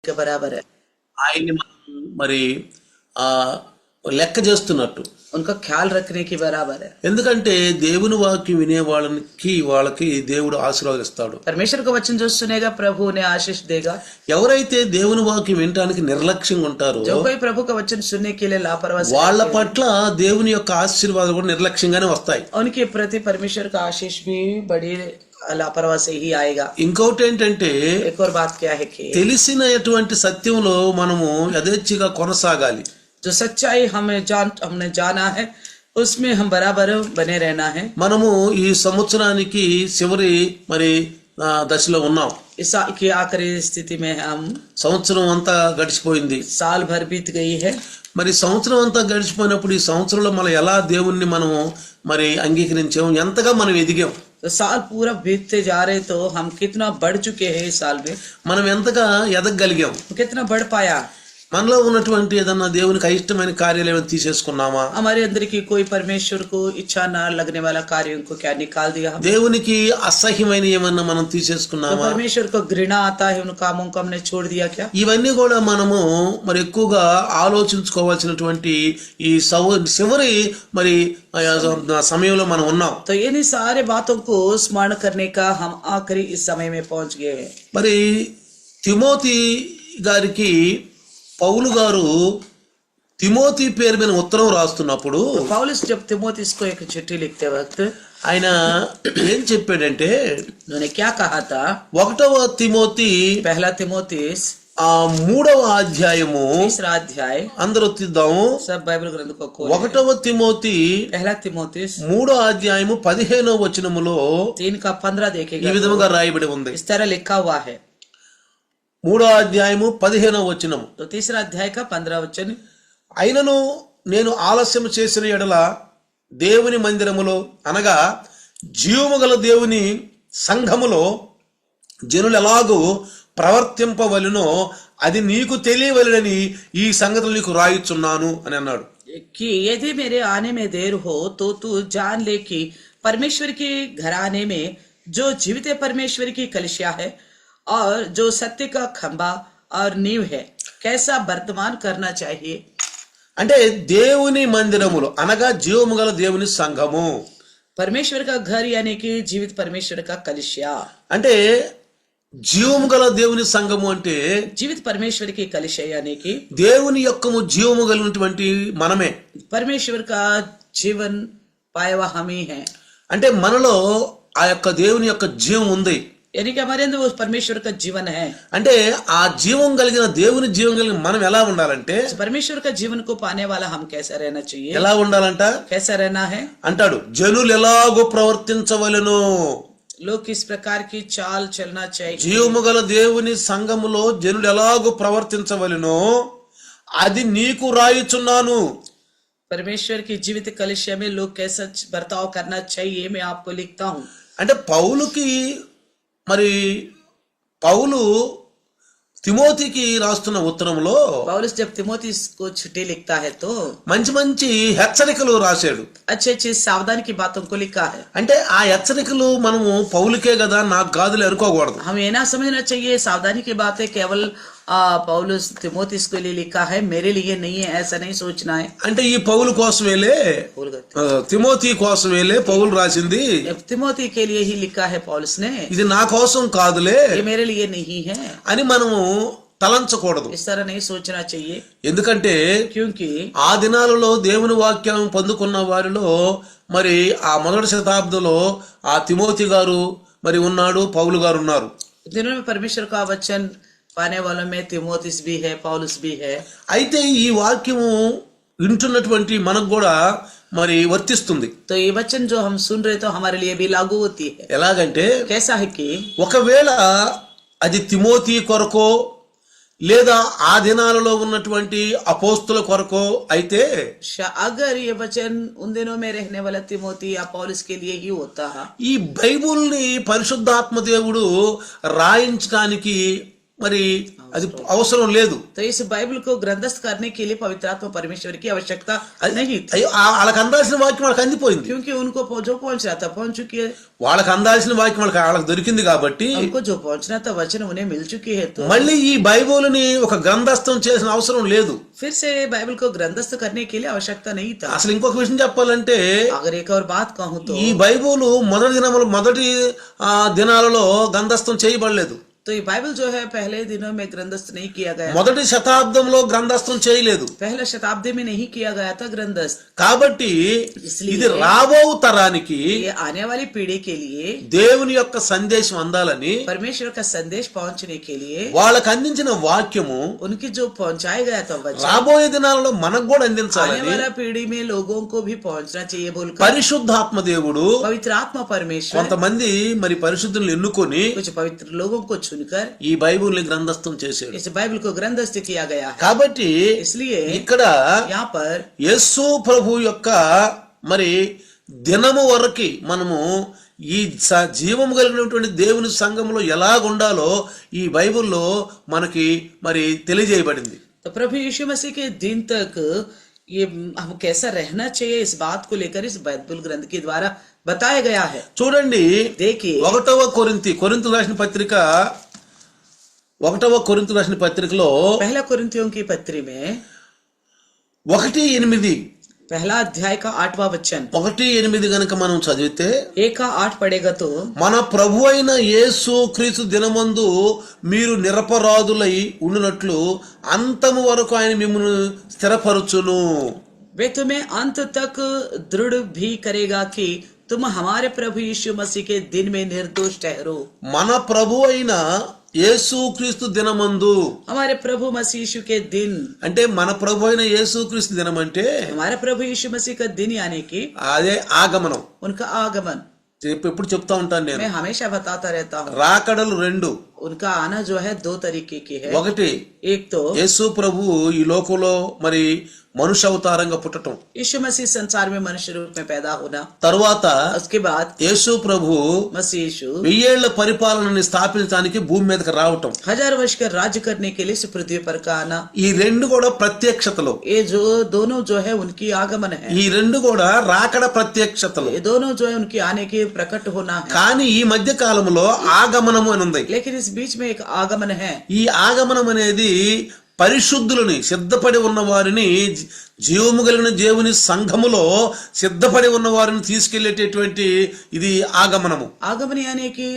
के बराबर है। ఆయన్ని మనం మరి ఆ లెక్క చేస్తున్నట్టు. उनका ख्याल रखने की बराबर है। ఎందుకంటే దేవుని వాక్యం వినే వాళ్ళకి దేవుడు ఆశీర్వాదిస్తాడు. परमेश्वर का वचन जो सुनेगा प्रभु उन्हें आशीष देगा। ఎవరైతే దేవుని వాక్యం వినడానికి నిర్లక్ష్యంగా ఉంటారో, जो कोई प्रभु का वचन सुनने के लिए लापरवाही వాళ్ళ పట్ల దేవుని యొక్క ఆశీర్వాదాలు కూడా నిర్లక్ష్యంగానే వస్తాయి. उनके प्रति परमेश्वर का आशीष भी बड़ी लापरवाही से ही आएगा। ఇంకొకటి ఏంటంటే, एक और बात क्या है कि తెలిసినటువంటి సత్యంలో మనము యథేచ్ఛగా కొనసాగాలి. जो सच्चाई हमने जाना है उसमें हम बराबर बने रहना है। మనము ఈ సంవత్సరానికి చివరి మరి దశలో ఉన్నాం. इस साल की आखिरी स्थिति में हम, సంవత్సరం అంతా గడిచిపోయింది. साल भर बीत गई है। మరి సంవత్సరం అంతా గడిచిపోయినప్పుడు ఈ సంవత్సరంలో మనం ఎలా దేవుణ్ణి మనము మరి అంగీకరించాం, ఎంతగా మనం ఎదిగాం, तो साल पूरा बीतते जा रहे तो हम कितना बढ़ चुके हैं इस साल में, మనం ఎంతగా ఎదగగలిగాం, कितना बढ़ पाया, మనలో ఉన్నటువంటి ఏదన్నా దేవునికి అయిష్టమైన కార్యాలు ఏమైనా తీసేసుకున్నామా, हमारे अंदर की कोई परमेश्वर को इच्छा न लगने वाला कार्यों को क्या निकाल दिया हमने? దేవునికి అసహ్యమైన ఏమన్నా మనం तो తీసేసుకున్నామా, परमेश्वर को घृणा आता है उन कामों को हमने छोड़ दिया क्या? ఇవన్నీ కూడా మనము మరి ఎక్కువగా ఆలోచించుకోవాల్సినటువంటి ఈ చివరి మరి సమయంలో మనం ఉన్నాం. तो इन्हीं सारे बातों को स्मरण करने का हम आखिरी इस समय में पहुंच गए हैं। మరి తిమోతి గారికి పౌలు గారు తిమోతి పేరు మీద ఉత్తరం రాస్తున్నప్పుడు तो पौलुस जब तीमुथियुस को एक चिट्ठी लिखते वक्त ఆయన ఏం చెప్పాడంటే, उन्होंने क्या कहा था? 1వ తిమోతి पहला तीमुथियुस 3వ అధ్యాయము, तीसरा अध्याय, అందరూ తీద్దాము. सब बाइबल ग्रंथ को खोलें। 1వ తిమోతి पहला तीमुथियुस 3వ అధ్యాయము 15వ వచనములో 3:15 ఈ देखेगा విధముగా రాయబడి ఉంది. इस तरह लिखा हुआ है। 3వ అధ్యాయము 15వ వచనము, तो तीसरा अध्याय का 15 वचन, అయినను నేను ఆలస్యం చేసిన ఎడల దేవుని మందిరములో అనగా జీవము గల దేవుని సంఘములో జనులు ఎలాగూ ప్రవర్తింపవలెనో అది నీకు తెలియవలెనని ఈ సంగతులు నీకు రాయుచున్నాను అని అన్నాడు. कि यदि मेरे आने में देर हो तो तू जान ले कि परमेश्वर के घराने में जो जीवित परमेश्वर की कलिसिया है और जो सत्य का खंबा और नींव है कैसा वर्तमान करना चाहिए। అంటే దేవుని మందిరములో అనగా జీవము గల దేవుని సంఘము, परमेश्वर का घर यानी कि जीवित परमेश्वर का कलिसिया। అంటే జీవము గల దేవుని సంఘము అంటే जीवित परमेश्वर की कलिसिया यानी कि దేవుని యొక్క జీవము కలిగినటువంటి మనమే. परमेश्वर का जीवन पाया हुआ हम ही है। అంటే మనలో ఆ యొక్క దేవుని యొక్క జీవం ఉంది. यानी कि हमारे अंदर वो परमेश्वर का जीवन है। అంటే ఆ జీవం కలిగిన దేవుని జీవం కలిగిన మనం ఎలా ఉండాలంటే, परमेश्वर का जीवन को पाने वाला हम कैसा रहना चाहिए? ఎలా ఉండాలంట कैसा रहना है? అంటాడు, జనులు ఎలాగో ప్రవర్తించవలెను. लोग किस प्रकार की चाल चलना चाहिए? జీవము గల దేవుని సంఘములో జనులు ఎలాగో ప్రవర్తించవలెను అది నీకు రాయుచున్నాను. परमेश्वर की जीवित कलिसिया में लोग कैसा बर्ताव करना चाहिए मैं आपको लिखता हूँ। అంటే పౌలు తిమోతికి రాస్తున్న ఉత్తరంలో पौलुस जब तीमुथियुस को चिट्ठी लिखता है तो మంచి మంచి హెచ్చరికలు రాశాడు. अच्छे अच्छे सावधान की बातों को लिखा है। అంటే ఆ హెచ్చరికలు మనము పౌలుకే కదా నాకు కాదులే అనుకోకూడదు. हमें ये ना समझना चाहिए सावधानी की बात है केवल पौलुस तीमुथियुस के लिए लिखा है, मेरे लिए नहीं है, ऐसा नहीं सोचना है। అంటే ఈ పౌలు కోసమేలే తిమోతి కోసమేలే పౌలు రాసింది, तिमोथी के लिए ही लिखा है पौलुस ने, ఇది నా కోసం కాదులే ये मेरे लिए नहीं है, అని మనము తలంచకూడదు. इस तरह नहीं सोचना चाहिए। ఎందుకంటే क्योंकि ఆ దినాలలో దేవుని వాక్యం పొందుకున్న వారిలో మరి ఆ మొదటి శతాబ్దంలో ఆ తిమోతి గారు మరి ఉన్నాడు, పౌలు గారు ఉన్నారు. दिनों में परमेश्वर का वचन पाने वालों में तीमुथियुस भी है, पौलुस भी है। అయితే ఈ వాక్యము వింటున్నటువంటి మనకు కూడా మరి వర్తిస్తుంది. तो ये वचन जो हम सुन रहे तो हमारे लिए भी लागू होती है। ఎలాగంటే, कैसा है कि ఒకవేళ అది తిమోతి కొరకో లేదా ఆ దినాలలో ఉన్నటువంటి అపోస్తుల కొరకో అయితే, अगर ये वचन उन दिनों में रहने वाला तिमोथी या पौलुस के लिए ही होता है, ఈ బైబుల్ని పరిశుద్ధాత్మ దేవుడు రాయించడానికి మరి అది అవసరం లేదు. तो इस बाइबल को ग्रंथस्थ करने के लिए पवित्र आत्मा परमेश्वर की आवश्यकता नहीं थी, అయ్యో, వాళ్ళకి అందాల్సిన వాక్యం వాళ్ళకి అందిపోయింది. क्योंकि उनको जो पहुंचना था पहुंच चुकी है, వాళ్ళకి అందాల్సిన వాక్యం వాళ్ళకి దొరికింది కాబట్టి उनको जो पहुंचना था वचन उन्हें मिल चुकी है, तो మళ్ళీ ఈ బైబిల్ని ఒక గ్రంథస్థం చేసిన అవసరం లేదు. फिर से बाइबल को ग्रंथस्थ करने के लिए आवश्यकता नहीं था. అసలు ఇంకొక విషయం చెప్పాలంటే अगर एक और बात कहूं तो ఈ బైబిల్ మొదటి దినాలలో గ్రంథస్థం చేయబడలేదు. तो ये बाइबल जो है पहले दिनों में ग्रंथस्थ नहीं किया गया, మొదటి శతాబ్దంలో గ్రంథస్థం చేయలేదు. पहले शताब्दी में नहीं किया गया था ग्रंथस्थ. కాబట్టి इसलिए ఇది రాబో తరానికి ये आने वाली पीढ़ी के लिए దేవుని యొక్క సందేశం అందాలని परमेश्वर का संदेश पहुंचने के लिए వాళ్ళకి అందించిన వాక్యము उनकी जो पहुंचाया गया था वचन రాబోయే దినాలలో మనకు కూడా आने అందించాలని वाला पीढ़ी में लोगों को भी पहुंचना चाहिए बोलकर పరిశుద్ధాత్మ దేవుడు पवित्र आत्मा परमेश्वर కొంతమంది మరి పరిశుద్ధులను ఎన్నుకొని कुछ पवित्र लोगों को चुनकर ఈ బైబిల్ని గ్రంథస్థం చేశాడు. इस बाइबल को ग्रंथस्थ किया गया है. కాబట్టి इसलिए ఇక్కడ यहाँ पर యేసు ప్రభు యొక్క మరి దినము వరకు మనము ఈ జీవము కలిగినటువంటి దేవుని సంఘములో ఎలాగుండాలో ఈ బైబిల్లో మనకి మరి తెలియజేయబడింది. तो प्रभु यीशु मसीह के दिन तक ये हम कैसा रहना चाहिए इस बात को लेकर इस बाइबल ग्रंथ के द्वारा बताया गया है. చూడండి, देखिए 1వ కొరింథీ రాసిన పత్రికలో पहला कोरिन्थियों की पत्री में 1:8 पहला अध्याय का 8वां वचन 1:8 గనుక మనం చదివితే 1 का 8 पढ़ेगा तो మన ప్రభు అయిన యేసు క్రీస్తు దినమందు మీరు నిరపరాధులై ఉండునట్లు అంతము వరకు ఆయన మిమ్మల్ని స్థిరపరచును. वे तुम्हें अंत तक दृढ़ भी करेगा कि तुम हमारे प्रभु यीशु मसीह के दिन में निर्दोष ठहरो. మన ప్రభు అయిన యేసు క్రీస్తు దినమందు हमारे प्रभु मसीह यीशु के दिन, అంటే మన ప్రభు అయిన యేసు క్రీస్తు దినం అంటే हमारे प्रभु यीशु मसीह का दिन यानी कि అదే ఆగమనం. उनका आगमन. ఎప్పుడు చెప్తా ఉంటాను నేను, मैं हमेशा बताता रहता हूँ రాకడలు 2. उनका आना जो है 2 तरीके की है. ఒకటి, एक तो యేసు ప్రభు ఈ లోకంలో మరి మనుష్య అవతారంగా పుట్టడం, यीशु मसीह संसार में मनुष्य रूप में पैदा होना. తరువాత उसके बाद యేసు ప్రభు मसीह यीशु 1000 ఏళ్ల పరిపాలనని స్థాపించడానికి భూమి మీదకి రావటం, 1000 वर्ष का राज्य करने के लिए इस पृथ्वी पर का आना. ఈ రెండు కూడా ప్రత్యక్షతలు. ये जो दोनों जो है उनकी आगमन है. ఈ రెండు కూడా రాకడ ప్రత్యక్షతలు. ये दोनों जो है उनकी आने के प्रकट होना है. కానీ ఈ మధ్య కాలంలో ఆగమనము అని ఉంది. लेकिन इस बीच में एक आगमन है. ఈ ఆగమనం అనేది పరిశుద్ధులని సిద్ధపడి ఉన్న వారిని జీవము కలిగిన దేవుని సంఘములో సిద్ధపడి ఉన్న వారిని తీసుకెళ్లేటటువంటి ఇది ఆగమనము. आगमन यानी कि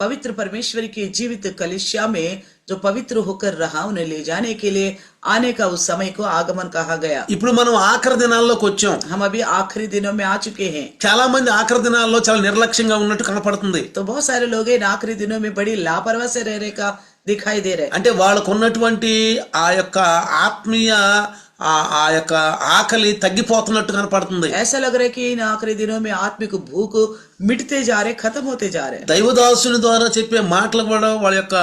पवित्र परमेश्वर की जीवित कलिसिया में जो पवित्र होकर रहा उन्हें ले जाने के लिए आने का उस समय को आगमन कहा गया. ఇప్పుడు మనం ఆఖరి దినాల్లోకి వచ్చాం. हम अभी आखिरी दिनों में आ चुके हैं. చాలా మంది ఆఖరి దినాల్లో చాలా నిర్లక్ష్యంగా ఉన్నట్టు కనపడుతుంది. तो बहुत सारे लोग इन आखिरी दिनों में बड़ी लापरवाही से रहने का दिखाई दे रहे. అంటే వాళ్ళకు ఉన్నటువంటి ఆ యొక్క ఆత్మీయ ఆ యొక్క ఆకలి తగ్గిపోతున్నట్టు కనపడుతుంది. ऐसा लग रहा है कि इन आखिरी दिनों में आत्मिक भूख मिटते जा रहे, खत्म होते जा रहे. దైవదాసుని ద్వారా చెప్పే మాటలు కూడా వాళ్ళ యొక్క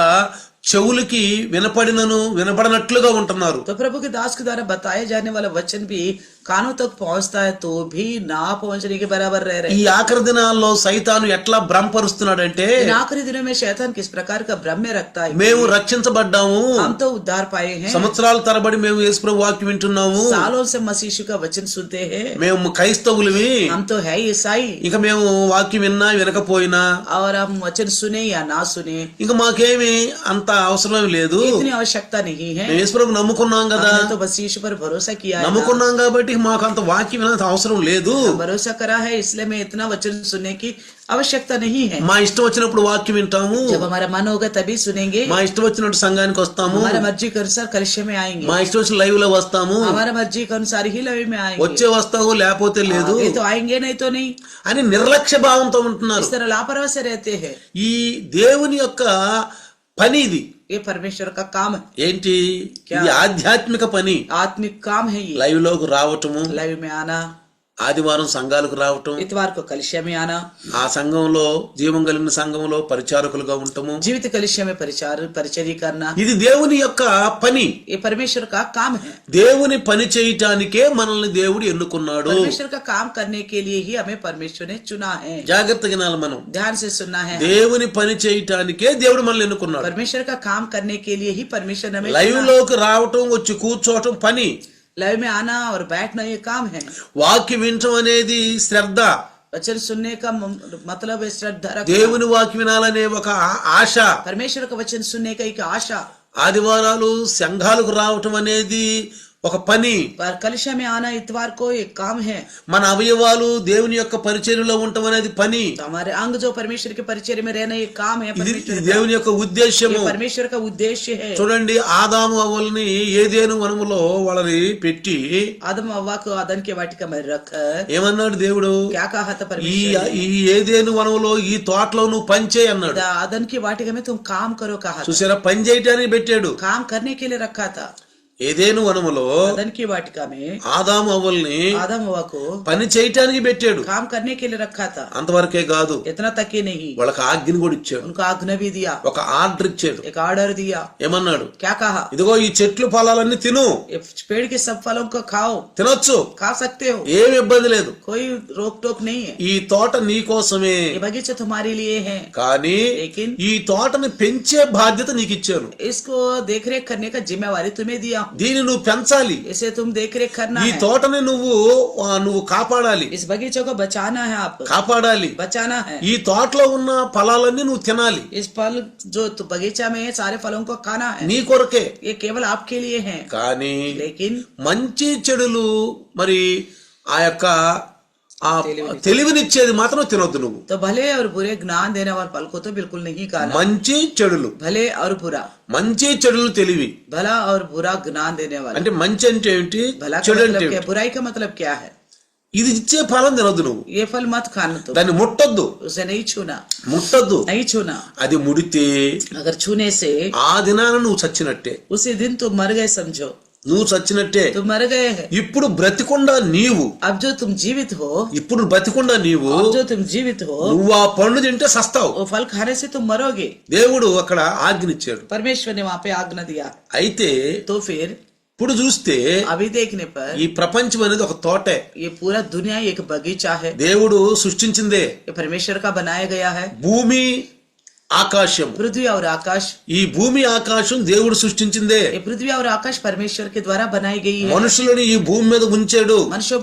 చెవులకి వినబడనట్లుగా ఉంటున్నారు. तो प्रभु के दास के द्वारा बताए जाने वाला वचन भी कानों तक पहुंचता है तो भी ना पहुंचने के बराबर रह रहे. ఈ ఆఖరి దినాల్లో సైతాను ఎట్లా భ్రమపరుస్తున్నాడంటే, इन आखिरी दिनों में शैतान किस प्रकार का भ्रम में रखता है. మేము రక్షించబడ్డాము, हम तो उद्धार पाए हैं, సంవత్సరాల తరబడి మేము యేసుప్రభు వాక్యం వింటున్నాము, सालों से मसीह यीशु का वचन सुनते हैं, మేము క్రైస్తవులవి, हम तो है ईसाई, ఇక మేము వాక్యం విన్నా వినకపోయినా और हम वचन सुने या ना सुने ఇక మాకేమి అంత అవసరం లేదు, इतनी आवश्यकता नहीं है. మేము యేసుప్రభు నమ్ముకున్నాం కదా, हमने तो मसीह यीशु पर भरोसा किया है, నమ్ముకున్నాం కాబట్టి మాకు అంత వాక్యం వినంత అవసరం లేదు, भरोसा करा है इसलिए मैं इतना वचन सुनने की आवश्यकता नहीं है. మా ఇష్టం వచ్చినప్పుడు వాక్యం వింటాము, जब हमारा मन होगा तभी सुनेंगे, మా ఇష్టం వచ్చినట్టు సంఘానికి వస్తాము, हमारा मर्जी के अनुसार कलिसिया में आएंगे, మా ఇష్టం వచ్చిన లైవ్ లో వస్తాము, हमारा मर्जी के अनुसार ही लवी में आएंगे, వచ్చే వస్తావు లేకపోతే లేదు ये तो आएंगे नहीं तो नहीं, అని నిర్లక్ష్య భావంతో ఉంటున్నారు. इस तरह लापरवाही से रहते हैं. ఈ దేవుని యొక్క పని ఇది ये परमेश्वर का काम है, ఏంటి? ఇది ఆధ్యాత్మిక పని. आत्मिक काम है. ये లైవ్ లోకి రావటము, लाइव में आना, ఆదివారం సంఘాలకు రావటం, इतवार को कलिसिया में आना, ఆ సంఘంలో జీవం కలిగిన సంఘంలో పరిచారకులుగా ఉండటము, जीवित कलिसिया में परिचर्या करना, ఇది దేవుని యొక్క పని. ये परमेश्वर का काम है। దేవుని పని చేయటానికే మనల్ని దేవుడు ఎన్నుకున్నాడు. परमेश्वर का काम करने के लिए ही हमें परमेश्वर ने चुना है। జాగ్రత్తగా వినాలి మనం. ध्यान से सुनना है। దేవుని పని చేయటానికే దేవుడు మనల్ని ఎన్నుకున్నాడు. परमेश्वर का काम करने के लिए ही परमेश्वर ने हमें లైవ్ चुना। లోకి రావటం, వచ్చి కూర్చోవటం పని. लाइव में आना और बैठना ये काम है। వాక్యం వినటం అనేది శ్రద్ధ. वचन सुनने का मतलब है श्रद्धा रखना। దేవుని వాక్యం వినాలనే ఒక ఆశ. परमेश्वर का वचन सुनने का एक आशा। ఆదివారాలు సంఘాలకు రావటం అనేది ఒక పని. पर कलिसिया में आना इतवार को एक काम है। మన అవయవాలు దేవుని యొక్క పరిచర్యలో ఉండటం అనేది పని. तो हमारे अंग जो परमेश्वर के परिचर्या में रहना ये काम है। ఇది परमेश्वर का। దేవుని యొక్క ఉద్దేశము. ये परमेश्वर का उद्देश्य है। చూడండి, ఆదాము అవ్వల్ని ఏదేను వనములో వాళ్ళని పెట్టి आदम हव्वा को आदम के वाटिका में रख ఏమన్నాడు దేవుడు? क्या कहा था ఈ परमेश्वर ने? ఈ ఏదేను వనములో ఈ తోటలో నువ్వు పని చేయి అన్నాడు. आदम की वाटिका में तुम काम करो कहा था। చూసారా, పని చేయటానికి పెట్టాడు. काम करने के लिए रखा था। ఏదేను వనములో आदम की वाटिका में ఆదాము అవ్వల్ని आदम हव्वा को పని చేయటానికి పెట్టాడు. काम करने के लिए रखा था। అంతవరకే కాదు, इतना तक ही नहीं, వాళ్ళకి ఆజ్ఞను కూడా ఇచ్చాడు. उनको आज्ञा भी दिया, ఒక ఆర్డర్ ఇచ్చాడు. एक ऑर्डर दिया। ఏమన్నాడు? क्या कहा? ఇదిగో ఈ చెట్లు ఫలాలన్నీ తిను, ये पेड़ के सब फलों को खाओ, తినొచ్చు, खा सकते हो, ఏమి ఇబ్బంది లేదు. कोई रोक टोक नहीं है। ఈ తోట నీ కోసమే, ये बगीचा तुम्हारे लिए है, కానీ लेकिन ఈ తోటని పెంచే బాధ్యత నీకు ఇచ్చాను. इसको देख रेख करने का जिम्मेवारी तुम्हें दिया। దీన్ని నువ్వు పెంచాలి. इसे तुम देख रेख करना ఈ है। తోటని నువ్వు కాపాడాలి, इस बगीचे को बचाना है, आप కాపాడాలి. बचाना है। ఈ తోటలో ఉన్న ఫలాలన్నీ నువ్వు తినాలి. इस फल जो तो बगीचा में है, सारे फलों को खाना है। నీ కొరకే. ये केवल आपके लिए है। కానీ लेकिन మంచి చెడులు మరి ఆ యొక్క ఆ తెలివినిచ్చేది మాత్రం తినొద్దు నువ్వు. तो भले और बुरे ज्ञान देने वाले फल को तो बिल्कुल नहीं खाना। మంచి చెడులు, भले और बुरा, మంచి చెడులు తెలివి भला और बुरा ज्ञान देने वाला। అంటే మంచి అంటే ఏంటి, भला का చెడు అంటే मतलब क्या, ఏంటి? बुराई का मतलब क्या है? ఇది ఇచ్చే ఫలం తినొద్దు నువ్వు. ये फल मत खाना, तो దాన్ని ముట్టొద్దు, उसे नहीं छूना, ముట్టొద్దు. नहीं छूना। అది ముడితే अगर छूने से ఆ దినాన నువ్వు చచ్చినట్టే, उसी दिन तुम मर गए समझो, నువ్వు చచ్చినట్టే. तुम मर गए हैं। ఇప్పుడు బ్రతికుండా నీవు, अब जो तुम जीवित हो, ఇప్పుడు బ్రతికుండా నీవు, अब जो तुम जीवित हो, నువ్వు ఆ పండు తింటే సస్తావు. वो फल खाने से तुम मरोगे। దేవుడు అక్కడ ఆజ్ఞనిచ్చాడు. परमेश्वर ने वहां पे आज्ञा दिया। అయితే तो फिर ఇప్పుడు చూస్తే अभी देखने पर ఈ ప్రపంచం అనేది ఒక తోటే. ये पूरा दुनिया एक बगीचा है। దేవుడు సృష్టించిందే. ये परमेश्वर का बनाया गया है। భూమి ఆకాశం, पृथ्वी और आकाश, ఈ భూమి ఆకాశం దేవుడు సృష్టించిందే. ये पृथ्वी और आकाश परमेश्वर के द्वारा बनाई गई है। మనుషులను ఈ భూమి మీద ఉంచాడు. मनुष्यों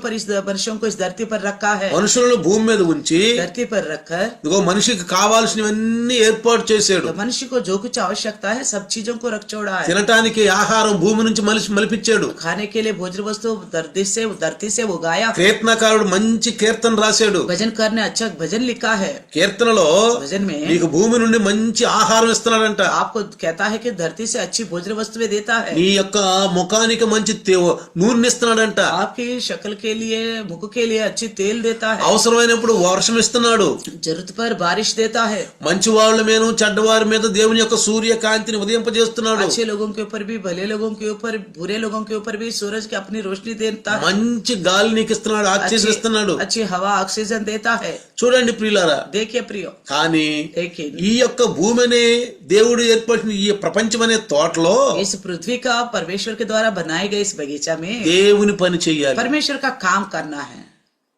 को इस धरती पर रखा है। మనుషులను భూమి మీద ఉంచి धरती पर रखकर ఇదిగో మనిషికి కావాల్సినవన్నీ ఏర్పాటు చేశాడు. तो मनुष्य को जो कुछ आवश्यकता है सब चीजों को रख छोड़ा है। తినటానికి ఆహారం భూమి నుంచి మలిపించాడు. खाने के लिए भोजन वस्तु धरती से उगाया। కీర్తనకారుడు మంచి కీర్తన రాశాడు. भजन करने अच्छा भजन लिखा है। కీర్తనలో भजन में నీకు భూమి నుండి మంచి ఆహారం ఇస్తున్నాడంట. आपको कहता है कि धरती से अच्छी भोजन वस्तुएं देता है। నీ యొక్క ముఖానికి మంచి నూనె ఇస్తున్నాడంట. आपकी शक्ल के लिए, मुख के लिए अच्छी तेल देता है। అవసరమైనప్పుడు వర్షం ఇస్తున్నాడు. जरूरत पर बारिश देता है। మంచి వాళ్ళ మీద చెడ్డవారి మీద దేవుని యొక్క సూర్యకాంతిని ఉదయింపజేస్తున్నాడు. अच्छे लोगों के ऊपर भी, भले लोगों के ऊपर, बुरे लोगों के ऊपर भी सूरज की अपनी रोशनी देता है। మంచి గాలి నీకు ఇస్తున్నాడు, ఆక్సిజన్ ఇస్తున్నాడు. अच्छी हवा ऑक्सीजन देता है। చూడండి ప్రియులారా, देखिए प्रियो, కానీ लेकिन ఈ యొక్క భూమి అనే దేవుడు ఏర్పరిచిన ఈ ప్రపంచం అనే తోటలో इस पृथ्वी का परमेश्वर के द्वारा बनाए गए इस बगीचा में దేవుని పని చెయ్యాలి. परमेश्वर का काम करना है।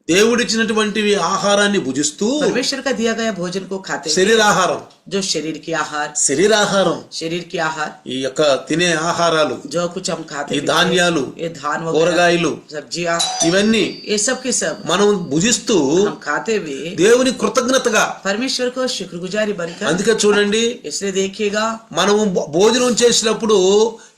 దేవుడిచ్చినటువంటి ఆహారాన్ని భుజిస్తూ, परमेश्वर का दिया गया भोजन को खाते, శరీరాహారం, जो शरीर की आहार, శరీరాహారం, शरीर की आहार, ఈ యొక్క తినే ఆహారాలు, जो कुछ हम खाते ఈ ధాన్యాలు, ये धान కూరగాయలు, वगैरह, सब्जियां, ఇవన్నీ ये सब की सब మనం భుజిస్తూ हम खाते हुए దేవుని కృతజ్ఞతగా, परमेश्वर को शुक्रगुजारी बनकर, అందుకే చూడండి इसलिए देखिएगा మనము భోజనం చేసినప్పుడు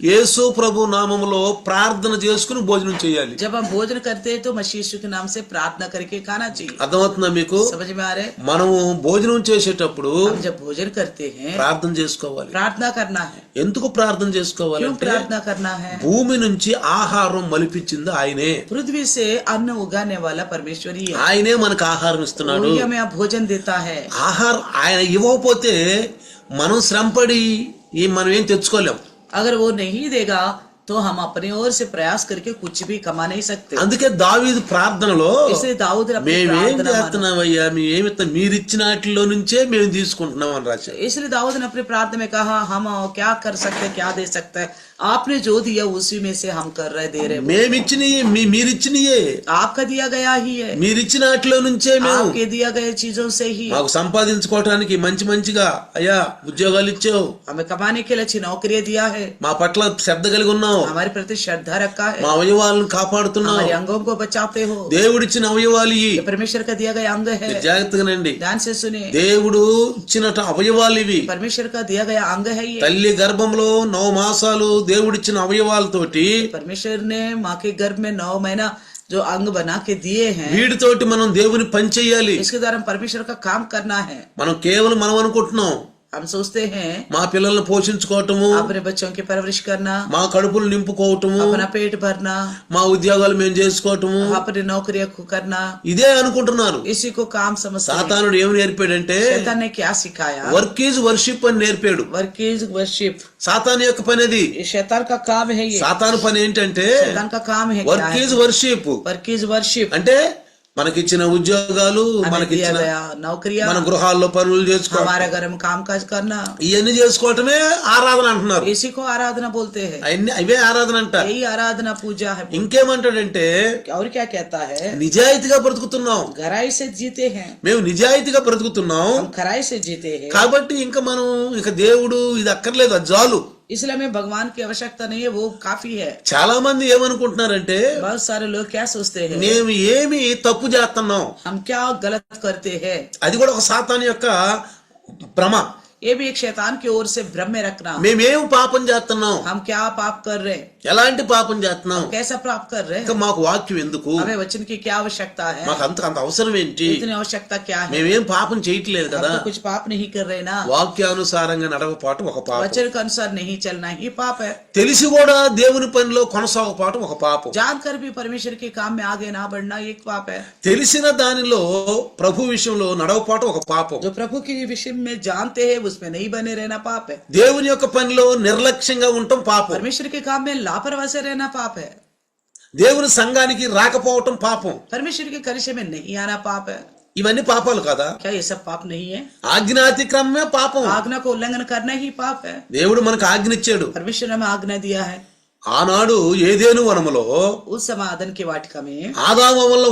యేసు ప్రభు నామములో ప్రార్థన చేసుకుని భోజనం చేయాలి. जब हम भोजन करते हैं तो मसीह यीशु के नाम से प्रार्थना करके खाना चाहिए। అర్థమవుతుందా మీకు? समझ में आ रहे? మనము భోజనం చేసేటప్పుడు हम जब भोजन करते हैं ప్రార్థన చేసుకోవాలి. प्रार्थना करना है। ఎందుకు ప్రార్థన क्यों చేసుకోవాలంటే प्रार्थना करना है? భూమి నుంచి ఆహారం మలిపించింది ఆయనే. पृथ्वी से अन्न उगाने वाला परमेश्वर ही है। ఆయనే మనకు ఆహారం ఇస్తున్నాడు. वही हमें भोजन देता है। ఆహారం ఆయన ఇవ్వకపోతే మనం శ్రమపడి మనం ఏం తెచ్చుకోలేం. अगर वो नहीं देगा तो हम अपनी ओर से प्रयास करके कुछ भी कमा नहीं सकते। అందుకే దావీదు ప్రార్థనలో इसलिए दाऊद ने अपनी మేమేం प्रार्थना माना। చేస్తున్నామయ్యా మీరిచ్చిన వాటిలో నుంచే మేము తీసుకుంటున్నాం అని రాశారు. इसलिए दाऊद ने अपनी प्रार्थना में कहा हम क्या कर सकते, क्या दे सकते हैं, आपने जो दिया उसी में से हम कर रहे, दे रहे। మేమిచ్చినయే మీరిచ్చినయే, आपका दिया गया ही है, మీరిచ్చిన వాటిలో నుంచే మేము आपके दिया गए चीजों से ही మాకు సంపాదించుకోవటానికి మంచిగా అయ్యా ఉద్యోగాలు ఇచ్చావు, हमें कमाने के लिए अच्छी नौकरी दिया है, మా పట్ల శ్రద్ధ కలిగి ఉన్నావు, हमारे प्रति श्रद्धा रखा है, మా అవయవాలను కాపాడుతున్నావు, हमारे अंगों को बचाते हो। దేవుడిచ్చిన అవయవాలు ఇవి. ये परमेश्वर का दिया गया अंग है, జాగ్రత్తగానండి. ध्यान से सुने, దేవుడు ఇచ్చిన అవయవాలు ఇవి. परमेश्वर का दिया गया अंग है ये। తల్లి గర్భంలో 9 మాసాలు దేవుడిచ్చిన అవయవాలతోటి परमेश्वर ने माँ के गर्भ में 9 महीना जो अंग बना के दिए हैं, వీటితోటి మనం దేవుని పని చెయ్యాలి. इसके द्वारा परमेश्वर का काम करना है। మనం కేవలం మనం అనుకుంటున్నాం हम सोचते हैं మా పిల్లల్ని పోషించుకోవటము, अपने बच्चों की परवरिश करना, మా కడుపులు నింపుకోవటము, अपना पेट भरना, మా ఉద్యోగాలు మేము చేసుకోవటము, अपनी नौकरियां को करना, ఇదే అనుకుంటున్నారు. इसी को काम समझते हैं। సాతానుడు ఏమి నేర్పాడంటే शैतान ने क्या सिखाया? వర్క్ ఈజ్ వర్షిప్ అని నేర్పాడు. Work is worship. సాతాను యొక్క పని అది. ये शैतान का काम है, ये సాతాను పని ఏంటంటే शैतान का काम है। क्या వర్క్ है? Is worship work is worship. అంటే మనకిచ్చిన ఉద్యోగాలు, हमें दिया మనకిచ్చిన गया नौकरियां, మన గృహాల్లో పనులు చేసుకోవడం, हमारे घर में काम काज करना, ఇవన్నీ చేసుకోవటమే ఆరాధన అంటున్నారు. इसी को आराधना बोलते हैं। అవే ఆరాధన అంట. यही आराधना पूजा है। ఇంకేమంటాడంటే और क्या कहता है? నిజాయితీగా బ్రతుకుతున్నాం, खराई से जीते हैं, మేము నిజాయితీగా బ్రతుకుతున్నాం हम खराई से जीते हैं, కాబట్టి ఇంకా మనం ఇక దేవుడు ఇది అక్కర్లేదు, అది చాలు. इसलिए हमें भगवान की आवश्यकता नहीं है, वो काफी है। చాలా మంది ఏమనుకుంటున్నారంటే बहुत सारे लोग क्या सोचते हैं, మేము ఏమి తప్పు చేస్తున్నాం, हम क्या गलत करते हैं। అది కూడా ఒక సాతాను యొక్క భ్రమ. ये भी एक शैतान की ओर से भ्रम में रखना। మేమేం పాపం చేస్తున్నాం, हम क्या पाप कर रहे हैं, ఎలాంటి పాపం చేస్తున్నాం, कैसा पाप कर रहे ఇంకా हैं, మాకు వాక్యం ఎందుకు, हमें वचन की क्या आवश्यकता है, మాకు అంత అవసరం ఏంటి, इतनी आवश्यकता क्या है, మేమేం పాపం చేయట్లేదు हम కదా. तो कुछ पाप नहीं कर रहे ना, వాక్యానుసారంగా నడవపాటు ఒక పాపం, वचन के अनुसार नहीं चलना ही पाप है। తెలిసి కూడా దేవుని పనిలో కొనసాగపాటు ఒక పాపం, जानकर भी परमेश्वर के काम में आगे ना बढ़ना एक पाप है। తెలిసిన దానిలో ప్రభు విషయంలో నడవపాటు ఒక పాపం, जो प्रभु के विषय में जानते हैं उसमें नहीं बने रहना पाप है। దేవుని యొక్క పనిలో నిర్లక్ష్యంగా ఉండటం పాపం, परमेश्वर के काम में लापरवाही से रहना पाप है। దేవుని సంఘానికి రాకపోవటం పాపం. परमेश्वर के कलिसिया में नहीं आना पाप है। ఇవన్నీ పాపాలు కదా. क्या ये सब पाप नहीं है? ఆజ్ఞాతిక్రమమే పాపం. आज्ञा को उल्लंघन करना ही पाप है। దేవుడు మనకు ఆజ్ఞ ఇచ్చాడు. परमेश्वर ने हमें आज्ञा दिया है। ఆనాడు ఏదేను వనములో उस समय आदन की वाटिका में ఆదాము వల్ల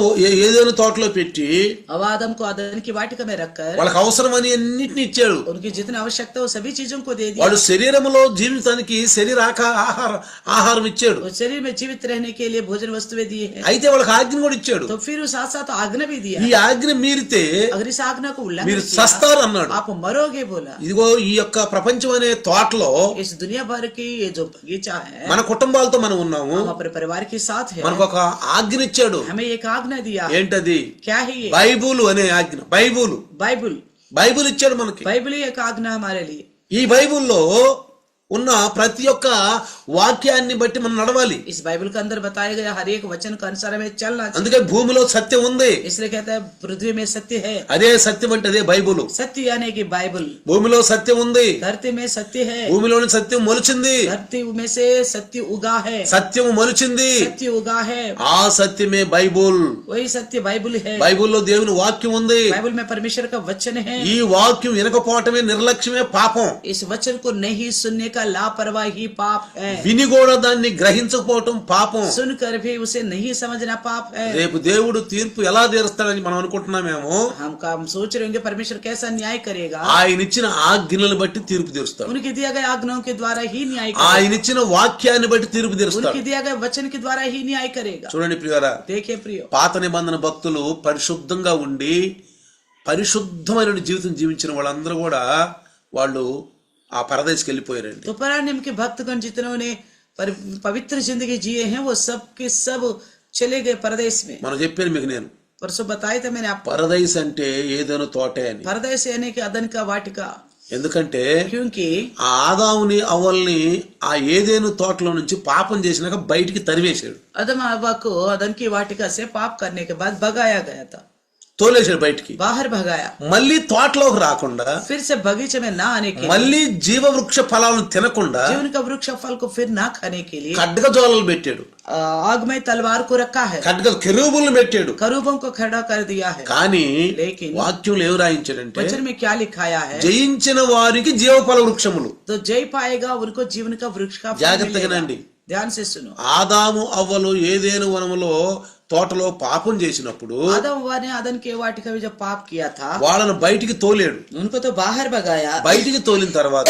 ఏదేను తోటలో పెట్టి अब आदम को आदन की वाटिका में रखकर వాళ్ళకి అవసరమని అన్నిటిని ఇచ్చాడు. उनकी जितनी आवश्यकता हो सभी चीजों को दे दिया। వాడు శరీరములో జీవితానికి ఆహారం ఇచ్చాడు. उस शरीर में जीवित रहने के लिए भोजन वस्तुएं दी है, అయితే వాళ్ళకి ఆజ్ఞ కూడా ఇచ్చాడు. तो फिर उस साथ साथ आज्ञा भी दिया। ఈ ఆజ్ఞ మీరితే अगर इस आज्ञा को उल्लंघन మీరు किया సస్తారు అన్నాడు. आप मरोगे बोला। ఇదిగో ఈ యొక్క ప్రపంచం అనే తోటలో इस दुनिया भर की ये जो बगीचा है, మన కుటుంబాలతో మనం ఉన్నాము. हम अपने परिवार के साथ है, మనకు ఒక ఆజ్ఞ ఇచ్చాడు. हमें एक आज्ञा दिया। ఏంటది? क्या है ये? బైబుల్ అనే ఆజ్ఞ. బైబుల్ ఇచ్చాడు మనకి. बाइबल ही एक आज्ञा हमारे लिए। ఈ బైబుల్లో ఉన్న ప్రతి ఒక్క వాక్యాన్ని బట్టి మనం నడవాలి. इस बाइबल के अंदर बताया गया हर एक वचन के अनुसार हमें चलना चाहिए। అందుకే భూమిలో సత్యం ఉంది. इसलिए कहता है पृथ्वी में सत्य है। అదే సత్యం అంటే అదే బైబుల్. सत्य यानी कि बाइबल। భూమిలో సత్యం ఉంది. धरती में सत्य है। భూమిలోని సత్యం మొలిచింది. धरती में से सत्य उगा है। సత్యము మొలిచింది. सत्य उगा है। ఆ సత్యమే బైబుల్. वही सत्य बाइबल है। బైబుల్లో దేవుని వాక్యం ఉంది. बाइबल में परमेश्वर का वचन है। ఈ వాక్యం వినకపోవటమే నిర్లక్ష్యమే పాపం. इस वचन को नहीं सुनने का लापरवाही पाप है। విని కూడా దాన్ని గ్రహించకపోవటం పాపం. सुनकर भी उसे नहीं समझना पाप है। రేపు దేవుడు తీర్పు ఎలా తీరుస్తాడని మనం అనుకుంటున్నామేమో. हम सोच रहे होंगे परमेश्वर कैसा न्याय करेगा। ఆయన ఇచ్చిన ఆజ్ఞలను బట్టి తీర్పు తీరుస్తాడు. उनके दिया गए आज्ञाओं के द्वारा ही न्याय करेगा। ఆయన ఇచ్చిన వాక్యాన్ని బట్టి తీర్పు తీరుస్తాడు. उनके दिया गए वचन के द्वारा ही न्याय करेगा। చూడండి ప్రియులారా, देखिए प्रियो, పాత నిబంధన భక్తులు పరిశుద్ధంగా ఉండి పరిశుద్ధమైన జీవితం జీవించిన వాళ్ళందరూ కూడా వాళ్ళు ఆ పరదేశకి వెళ్ళిపోయారండి. तो परानियम के भक्तगण जितनों ने पवित्र जिंदगी जिए हैं वो सब के सब चले गए परदेश में। మనం చెప్పాను మీకు, నేను परसों बताया था मैंने आपको, పరదేశ్ అంటే ఏదైనా తోటే అని. परदेश यानी कि अदन का वाटिका। ఎందుకంటే क्योंकि ఆ ఆదాముని అవ్వల్ని ఆ ఏదేను తోటలో నుంచి పాపం చేసినాక బయటికి తరివేశాడు. अदम हव्वा को अदन की वाटिका से पाप करने के बाद भगाया गया था। తోలేశాడు బయటికి. बाहर भगाया, మళ్ళీ తోటలోకి రాకుండా, फिर से बगीचे में ना आने के लिए, మళ్ళీ జీవవృక్ష ఫలాలను తినకుండా जीवन का वृक्ष फल को फिर ना खाने के लिए ఖడ్గజోలలు పెట్టాడు. आग में तलवार को रखा है, కెరూబులను పెట్టాడు. करूबों को खड़ा कर दिया है. కానీ लेकिन వాక్యంలో ఏం రాయించాడంటే, वचन में क्या लिखाया है, జయించిన వారికి జీవఫల వృక్షములు. तो जय पाएगा उनको जीवन का वृक्ष का फल జాగ్రత్తగా मिलेगा. నండి. ध्यान से सुनो. ఆదాము అవ్వలు ఏదేను వనములో తోటలో పాపం చేసినప్పుడు आदम हव्वा ने आदम के वाटिका में जब पाप किया था, వాళ్ళను బయటికి తోలేడు. उनको तो बाहर भगाया. బయటికి తోలిన తర్వాత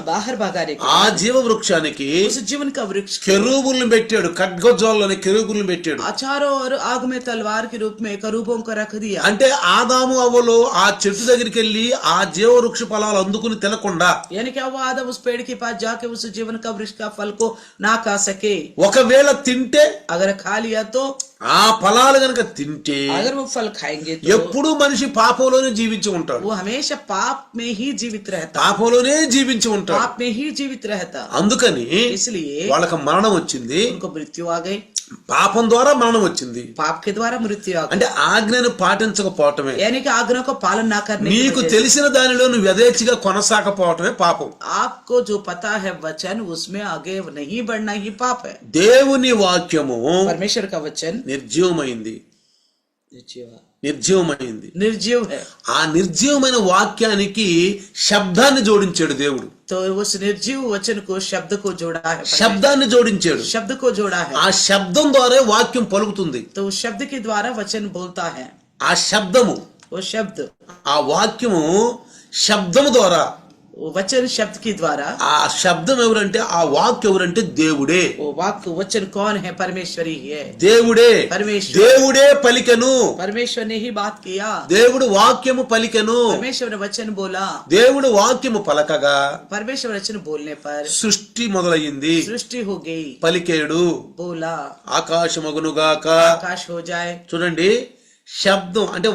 बाहर भगाने के ఆ बाद జీవ వృక్షానికి उस जीवन का वृक्ष కెరూబులను పెట్టాడు. ఖడ్గజోలని కెరూబులను పెట్టాడు. चारों और आग में तलवार के रूप में करूबों को रख दिया. అంటే ఆదాము అవ్వలు ఆ చెట్టు దగ్గరికి వెళ్ళి ఆ జీవ వృక్ష ఫలాలు అందుకుని తినకుండా, यानी क्या वो आदम उस पेड़ के पास जाके उस जीवन का वृक्ष का फल को ना खा सके. ఒకవేళ తింటే, अगर खा लिया तो, ఆ ఫలాలు గనక తింటే अगर वो फल खाएंगे तो ఎప్పుడు మనిషి పాపంలోనే జీవించి ఉంటాడు. वो हमेशा पाप में ही जीवित रहता, పాపంలోనే జీవించి ఉంటాడు. पाप में ही जीवित रहता. అందుకని इसलिए వాళ్ళకి మరణం వచ్చింది. उनको मृत्यु आ गई. పాపం ద్వారా మరణం వచ్చింది. पाप के द्वारा मृत्यु आ गई. అంటే ఆజ్ఞను పాటించకపోవటమే, यानी कि आज्ञा को पालन ना करने की నీకు वजह से తెలిసిన దానిలో నువ్వు యథేచ్ఛగా కొనసాగపోవటమే పాపం. आपको जो पता है वचन उसमें आगे नहीं बढ़ना ही पाप है. దేవుని వాక్యము परमेश्वर का वचन నిర్జీవమైంది. నిర్జీవమైంది. निर्जीव है. ఆ నిర్జీవమైన వాక్యానికి శబ్దాన్ని జోడించాడు దేవుడు. तो उस निर्जीव वचन को शब्द को जोड़ा है. శబ్దాన్ని జోడించాడు. शब्द को जोड़ा है. ఆ శబ్దం ద్వారా వాక్యం పలుకుతుంది. तो उस शब्द के द्वारा वचन बोलता है. ఆ శబ్దము, वो शब्द, ఆ వాక్యము శబ్దము ద్వారా, वो वचन शब्द के द्वारा, ఆ శబ్దం ఎవరంటే, ఆ వాక్ ఎవరంటే దేవుడే. वो वाक्य वचन कौन है? परमेश्वरी है. దేవుడే. परमेश्वर. దేవుడే పలికెను. परमेश्वर ने ही बात किया. దేవుడు వాక్యము పలికెను. परमेश्वर ने वचन बोला. దేవుడు వాక్యము పలకగా परमेश्वर वचन बोलने पर సృష్టి మొదలయ్యింది. सृष्टि हो गई. పలికేడు. बोला ఆకాశమగునుగాక. आकाश हो जाए. చూడండి, శబ్దం అంటే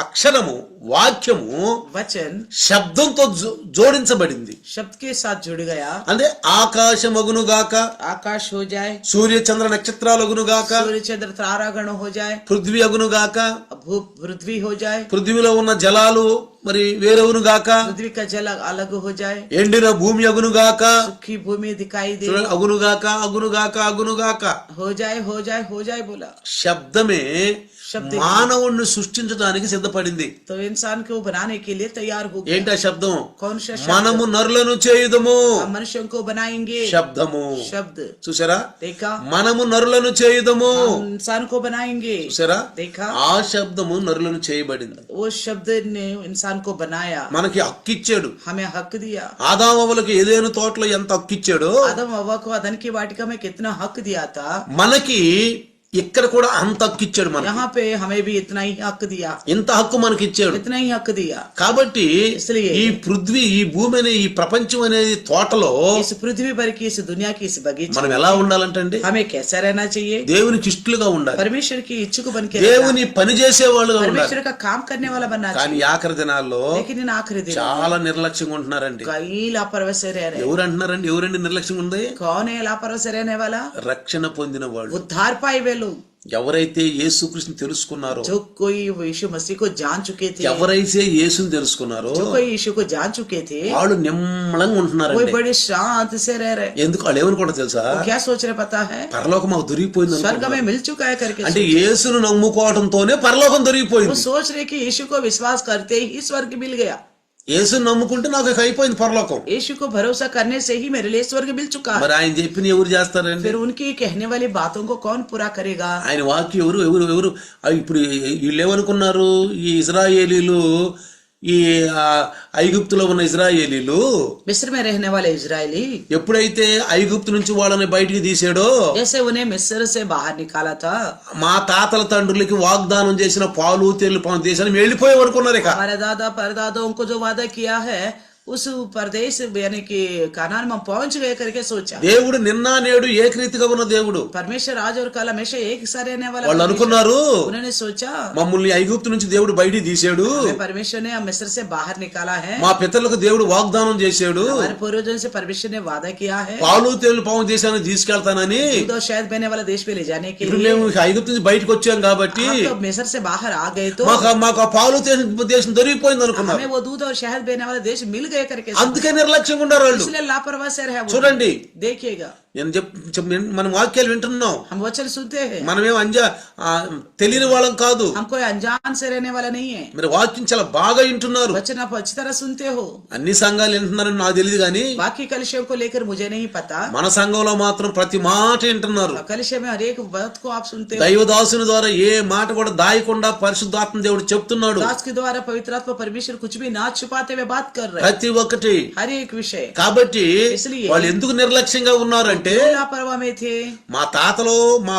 అక్షరము, వాక్యము वचन శబ్దంతో జోడించబడింది. शब्द के साथ जुड़ गया. అంటే ఆకాశమగునుగాక, आकाश हो जाए, సూర్య చంద్ర నక్షత్రాలగునుగాక, सूर्य चंद्र तारागण हो जाए, పృథ్వీ అగునుగాక, पृथ्वी हो जाए, పృథ్వీలో ఉన్న జలాలు మరి వేరవునుగాక, पृथ्वी का जल अलग हो जाए, ఎండిన భూమి అగునుగాక, सूखी भूमि दिखाई दे. చూడండి, అగునుగాక అగునుగాక అగునుగాక. हो जाए हो जाए हो जाए बोला. శబ్దమే శబ్ద మానవుణ్ణి సృష్టించడానికి సిద్ధపడింది. तो इंसान को बनाने के लिए तैयार हो गया. ఏంటి ఆ శబ్దం? कौन सा शब्द? మనము నరులను చేయుదము. हम मनुष्यों को बनाएंगे. శబ్దము. शब्द చూసారా? देखा. మనము నరులను చేయుదము. हम इंसान को बनाएंगे. చూసారా? देखा. ఆ శబ్దము నరులను చేయబడింది. वो शब्द ने इंसान को बनाया. మనకి హక్కు ఇచ్చాడు. हमें हक दिया. ఆదామవ్వలకి ఏదేను తోటలో ఎంత హక్కు ఇచ్చాడో, आदम हव्वा को अदन की वाटिका में कितना हक दिया था, మనకి ఇక్కడ కూడా అంత హక్కు ఇచ్చాడు. మనకి यहाँ पे हमें भी इतना ही हक दिया. ఇంత హక్కు మనకి ఇచ్చాడు. इतना ही हक दिया. కాబట్టి इसलिए ఈ పృథ్వీ, ఈ భూమి అనే ఈ ప్రపంచం అనేది తోటలో इस पृथ्वी पर की, इस दुनिया की, इस बगीचे మనం ఎలా ఉండాలంటే हमें कैसा रहना चाहिए? దేవునికి ఇష్టలుగా ఉండాలి. परमेश्वर की इच्छुक बन के रहना. దేవుని పని చేసే వాళ్ళుగా ఉండాలి. परमेश्वर का काम करने वाला बनना కానీ चाहिए. ఆఖరి దినాల్లో लेकिन इन आखिरी दिन చాలా నిర్లక్ష్యంగా ఉంటున్నారండి. कई लापरवाही से रह रहे. ఎవరు అంటున్నారండి? ఎవరండి నిర్లక్ష్యంగా ఉంది? कौन है लापरवाही से रहने वाला? రక్షణ పొందిన వాళ్ళు. उद्धार पाए वे लोग ఎవరైతే యేసుక్రీస్తుని తెలుసుకున్నారో, जो कोई यीशु मसीह को जान चुके थे, ఎవరైతే యేసుని తెలుసుకున్నారో जो कोई यीशु को जान चुके थे, వాళ్ళు నిమ్మలంగా वो ఉంటున్నారండి. बड़े शांत से रह रहे. ఎందుకు? వాళ్ళు ఏమనుకుంటారో తెలుసా? वो क्या सोच रहे पता है? పరలోకం మాకు దొరికిపోయింది स्वर्ग అనుకుంటున్నారు. में मिल चुका है करके అంటే యేసును నమ్ముకోవడంతోనే పరలోకం वो దొరికిపోయింది. सोच रहे कि यीशु को विश्वास करते ही स्वर्ग मिल गया. యేసుని నమ్ముకుంటే నాకు ఇక అయిపోయింది పరలోకం. यीशु को भरोसा करने से ही मेरे लिए स्वर्ग मिल चुका है. మరి ఆయన చెప్పిన ఎవరు చేస్తారండి? फिर उनकी कहने वाली बातों को कौन पूरा करेगा? ఆయన వాక్యం ఎవరు ఎవరు ఎవరు ఇప్పుడు వీళ్ళు ఏమనుకున్నారు? ఈ ఇజ్రాయేలీలు, ఈ ఐగుప్తులో ఉన్న ఇజ్రాయేలీలు मिस्र में रहने वाले इजरायली ఎప్పుడైతే ఐగుప్తు నుంచి వాళ్ళని బయటికి తీసాడో, जैसे उन्हें मिस्र से बाहर निकाला था, మా తాతల తండ్రులకి వాగ్దానం చేసిన పాలు తేళ్లు దేశాన్ని వెళ్ళిపోయాం అనుకున్నారు. ఇక हमारे दादा परदादों को जो वादा किया है उस प्रदेश यानी कि कनान में पहुंच गए करके सोचा। దేవుడు నిన్న నేడు ఏకరీతిగా ఉన్న దేవుడు. परमेश्वर आज और कल हमेशा एक सा रहने वाला వాళ్ళు परमेश्वर। అనుకున్నారు उन्होंने सोचा మమ్మల్ని ఐగుప్తు నుంచి దేవుడు బయటికి తీసాడు, हमें परमेश्वर ने मिस्र से बाहर निकाला है, మా పితరులకు దేవుడు వాగ్దానం చేశాడు, हमारे पूर्वजों से परमेश्वर ने वादा किया है పాలు తేలు పాము దేశాన్ని తీసుకెళ్తానని. दूध और शहद बहने वाला देश में ले जाने के ఇప్పుడు लिए। మేము ఐగుప్తు నుంచి బయటకు వచ్చాం కాబట్టి हम तो मिस्र से बाहर आ गए तो మాకు ఆ పాలు తేలు దేశం దొరికిపోయింది అనుకున్నారు. हमें वो दूध और शहद बहने वाला देश मिल गए करके అందుకే నిర్లక్ష్యంగా ఉన్నారు వాళ్ళు. इसलिए लापरवाह से रहे वो। చూడండి, देखिएगा మనం వాక్యాలు వింటున్నాం, हम वचन सुनते हैं, మనమేం తెలియని వాళ్ళం కాదు. हम कोई अनजान से रहने वाला नहीं है। మీరు వాక్యం చాలా బాగా వింటున్నారు. वचन आप अच्छी तरह सुनते हो। అన్ని సంఘాలు వింటున్నారని నాకు తెలియదు కానీ बाकी कलिशों को लेकर मुझे नहीं पता, మన సంఘంలో మాత్రం ప్రతి మాట వింటున్నారు. कलिशे में हर एक बात को आप सुनते हो। దైవదాసుని ద్వారా ఏ మాట కూడా దాయకుండా పరిశుద్ధాత్మ దేవుడు చెప్తున్నాడు. दास के द्वारा पवित्र आत्मा परमेश्वर कुछ भी ना छुपाते हुए बात कर रहे हैं, ప్రతి ఒక్కటి. हर एक विषय। కాబట్టి इसलिए వాళ్ళు ఎందుకు నిర్లక్ష్యంగా ఉన్నారంటే क्यों लापरवाह में थे? మా తాతలు మా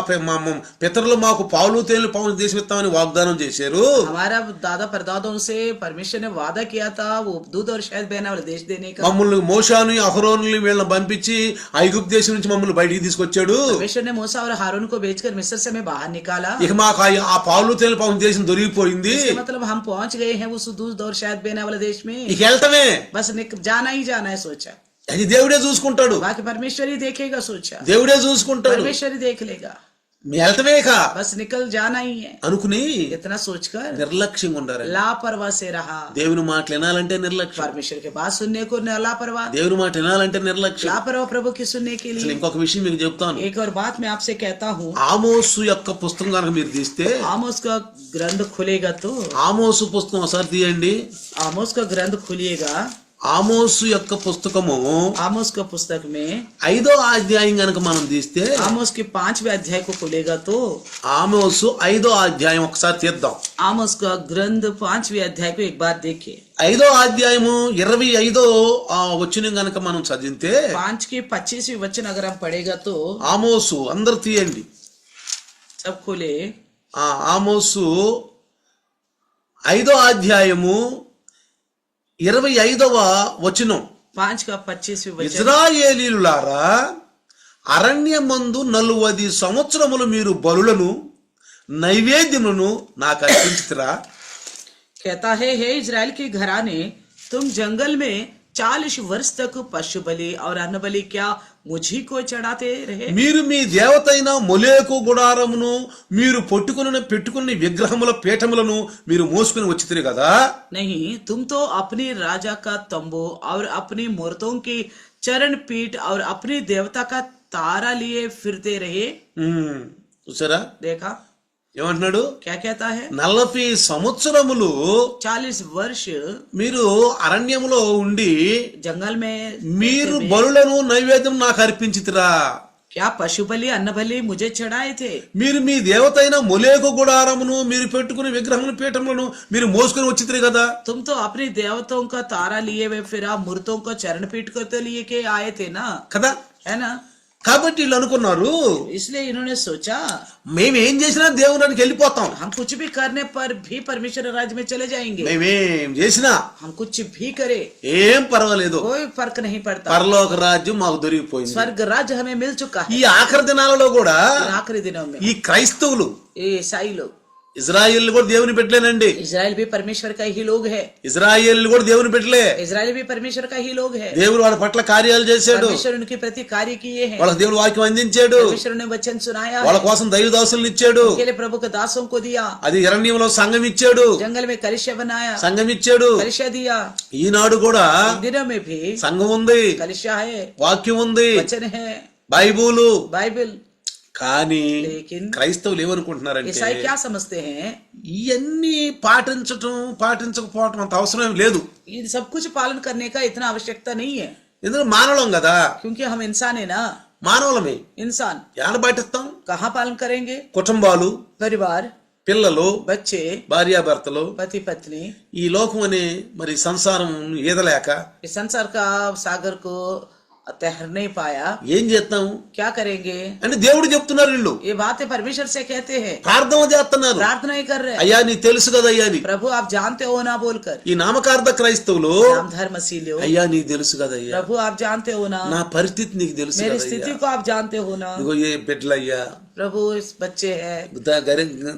పితరులు మాకు పాలు తేలు పాము దేశం ఇస్తామని వాగ్దానం చేశారు. हमारा दादा परदादों से परमेश्वर ने वादा किया था वो दूध और शहद बहने वाला देश देने का। మమ్మల్ని మోషాను అహరోనుని వీళ్ళని పంపించి ఐగుప్తు దేశం నుంచి మమ్మల్ని బయటికి తీసుకొచ్చాడు. परमेश्वर ने मूसा और हारून को भेजकर मिस्र से हमें बाहर निकाला। ఇక మాకు ఆ పాలు తేలు పాము దేశం దొరికిపోయింది. इसका मतलब हम पहुंच गए हैं उस दूध और शहद बहने वाले देश में, ఇక వెళ్తామే, बस जाना ही जाना है सोचा। అది దేవుడే చూసుకుంటాడు. बाकी परमेश्वर ही देखेगा सोचा, దేవుడే చూసుకుంటాడు. परमेश्वर ही देख लेगा, వెళ్తామే ఇక बस निकल जाना ही है। అనుకుని इतना सोचकर నిర్లక్ష్యంగా ఉండారు. लापरवाह से रहा। దేవుని మాటలు వినాలంటే నిర్లక్ష్యం, परमेश्वर के बात सुनने को लापरवाह, దేవుని మాట వినాలంటే నిర్లక్ష్యం. लापरवाह प्रभु की सुनने के అసలు लिए। ఇంకొక విషయం మీకు చెప్తాను. एक और बात मैं आपसे कहता हूँ, ఆమోసు యొక్క పుస్తకం కనుక మీరు తీస్తే, आमोस का ग्रंथ खुलेगा तो ఆమోసు పుస్తకం ఒకసారి తీయండి. आमोस का ग्रंथ खुलिएगा। ఆమోసు యొక్క పుస్తకము आमोस का पुस्तक में 5వ అధ్యాయం గనక మనం తీస్తే, आमोस के 5वें अध्याय को खुलेगा तो ఆమోసు 5వ అధ్యాయం ఒకసారి తీద్దాం. आमोस का ग्रंथ 5वें अध्याय को एक बार देखिए। 5వ అధ్యాయము 25వ వచనం గనక మనం చదివితే, 5 के 25वें वचन अगर हम पढ़ेगा तो ఆమోసు అందరు తీయండి. सब खोले। ఆమోసు 5వ అధ్యాయము 25వ వచనం. 5 का 25वें वचन। ఇజ్రాయేలీయులారా, అరణ్యమందు 40 సంవత్సరములు మీరు బలులను నైవేద్యములను నాకు అర్పించుతురా. कहता है, हे इजराइल के घराने, तुम जंगल में 40 वर्ष तक पशु बलि और अन्न बलि क्या मुझी को चढ़ाते रहे? మీరు మీ దేవతైన మొలేకు గుడారమును మీరు పెట్టుకుని విగ్రహముల పీఠములను మీరు మోసుకుని వచ్చితిరి కదా. नहीं, तुम तो अपनी राजा का तंबू और अपनी मूर्तों की चरण पीठ और अपनी देवता का तारा लिए फिरते रहे। చూసారా देखा ఏమంటున్నాడు? क्या कहता है? 40 సంవత్సరములు 40 वर्ष మీరు అరణ్యములో ఉండి जंगल में మీరు బలులను నైవేద్యం నాకు అర్పించితిరా. क्या पशु बलि अन्न बलि मुझे चढ़ाए थे? మీరు మీ దేవతైన మొలేకు గుడారమును మీరు పెట్టుకుని విగ్రహముల పీఠములను మీరు మోసుకుని వచ్చితిరి కదా. तुम तो अपनी देवताओं का तारा लिए हुए फिर आप मूर्तों को चरण पीठ को तो लिए के आए थे ना, కదా. है ना? కాబట్టి వీళ్ళు అనుకున్నారు, इसलिए इन्होंने सोचा మేము ఏం చేసినా దేవునికి వెళ్ళిపోతాం, हम कुछ भी करने पर भी परमेश्वर राज्य में चले जाएंगे, మేమేం చేసినా हम कुछ भी करे ఏం పర్వాలేదు, कोई फर्क नहीं पड़ता, పరలోక రాజ్యం మాకు దొరికిపోయింది. स्वर्ग राज्य हमें मिल चुका है। ఈ ఆఖరి దినాలలో కూడా इन आखिरी दिनों में ఈ క్రైస్తవులు, ये ईसाई लोग, ఇజ్రాయేల్ కూడా దేవుని పెట్టలేనండి, इजराइल भी परमेश्वर का ही लोग है, ఇజ్రాయేల్ కూడా దేవుని పెట్టలే. इजराइल भी परमेश्वर का ही लोग है। దేవుడు వాళ్ళ పట్ల కార్యాలు చేశాడు, परमेश्वर उनके प्रति कार्य किए हैं, వాళ్ళకి దేవుడు వాక్యం అందించాడు, परमेश्वर ने वचन सुनाया వాళ్ళ है, కోసం దైవదాసులను ఇచ్చాడు, उनके लिए प्रभु के दासों को दिया, అది అరణ్యంలో సంఘం ఇచ్చాడు, जंगल में कलिशा बनाया, సంఘం ఇచ్చాడు. कलिशा दिया। ఈనాడు కూడా इन दिनों में भी సంఘం ఉంది, कलिशा है, వాక్యం ఉంది, वचन है, బైబులు. बाइबल। కానీ लेकिन క్రైస్తవులు ఏమనుకుంటున్నారంటే ईसाई क्या समझते हैं? ఇవన్నీ పాటించకపోవటం అంత అవసరం లేదు, ये सब कुछ पालन करने का इतना आवश्यकता नहीं है, ఎందుకంటే మానవులం కదా, क्योंकि हम इंसान है ना, మానవులమే. इंसान ఏడ పాటిస్తాం? कहाँ पालन करेंगे? కుటుంబాలు, परिवार, పిల్లలు, बच्चे, భార్యాభర్తలు, पति पत्नी, ఈ లోకం అనే మరి సంసారం ఈదలేక इस संसार का सागर को तैर नहीं पाया, ఏం చేస్తాం क्या करेंगे? అంటే దేవుడు చెప్తున్నారు వీళ్ళు ये बातें परमेश्वर से कहते हैं, ప్రార్థన చేస్తున్నారు प्रार्थना ही कर रहे हैं, అయ్యా నీ తెలుసు కదా అయ్యా అని प्रभु आप जानते हो ना बोलकर। ఈ నామకార్థ క్రైస్తవులు नाम धर्मशीलियों, అయ్యా నీకు తెలుసు కదా అయ్యా प्रभु आप जानते हो ना, నా పరిస్థితి నీకు తెలుసు मेरी కదా स्थिति అయ్యా को आप जानते हो ना, ఇదిగో ఏ బిడ్డలయ్యా प्रभु इस बच्चे है,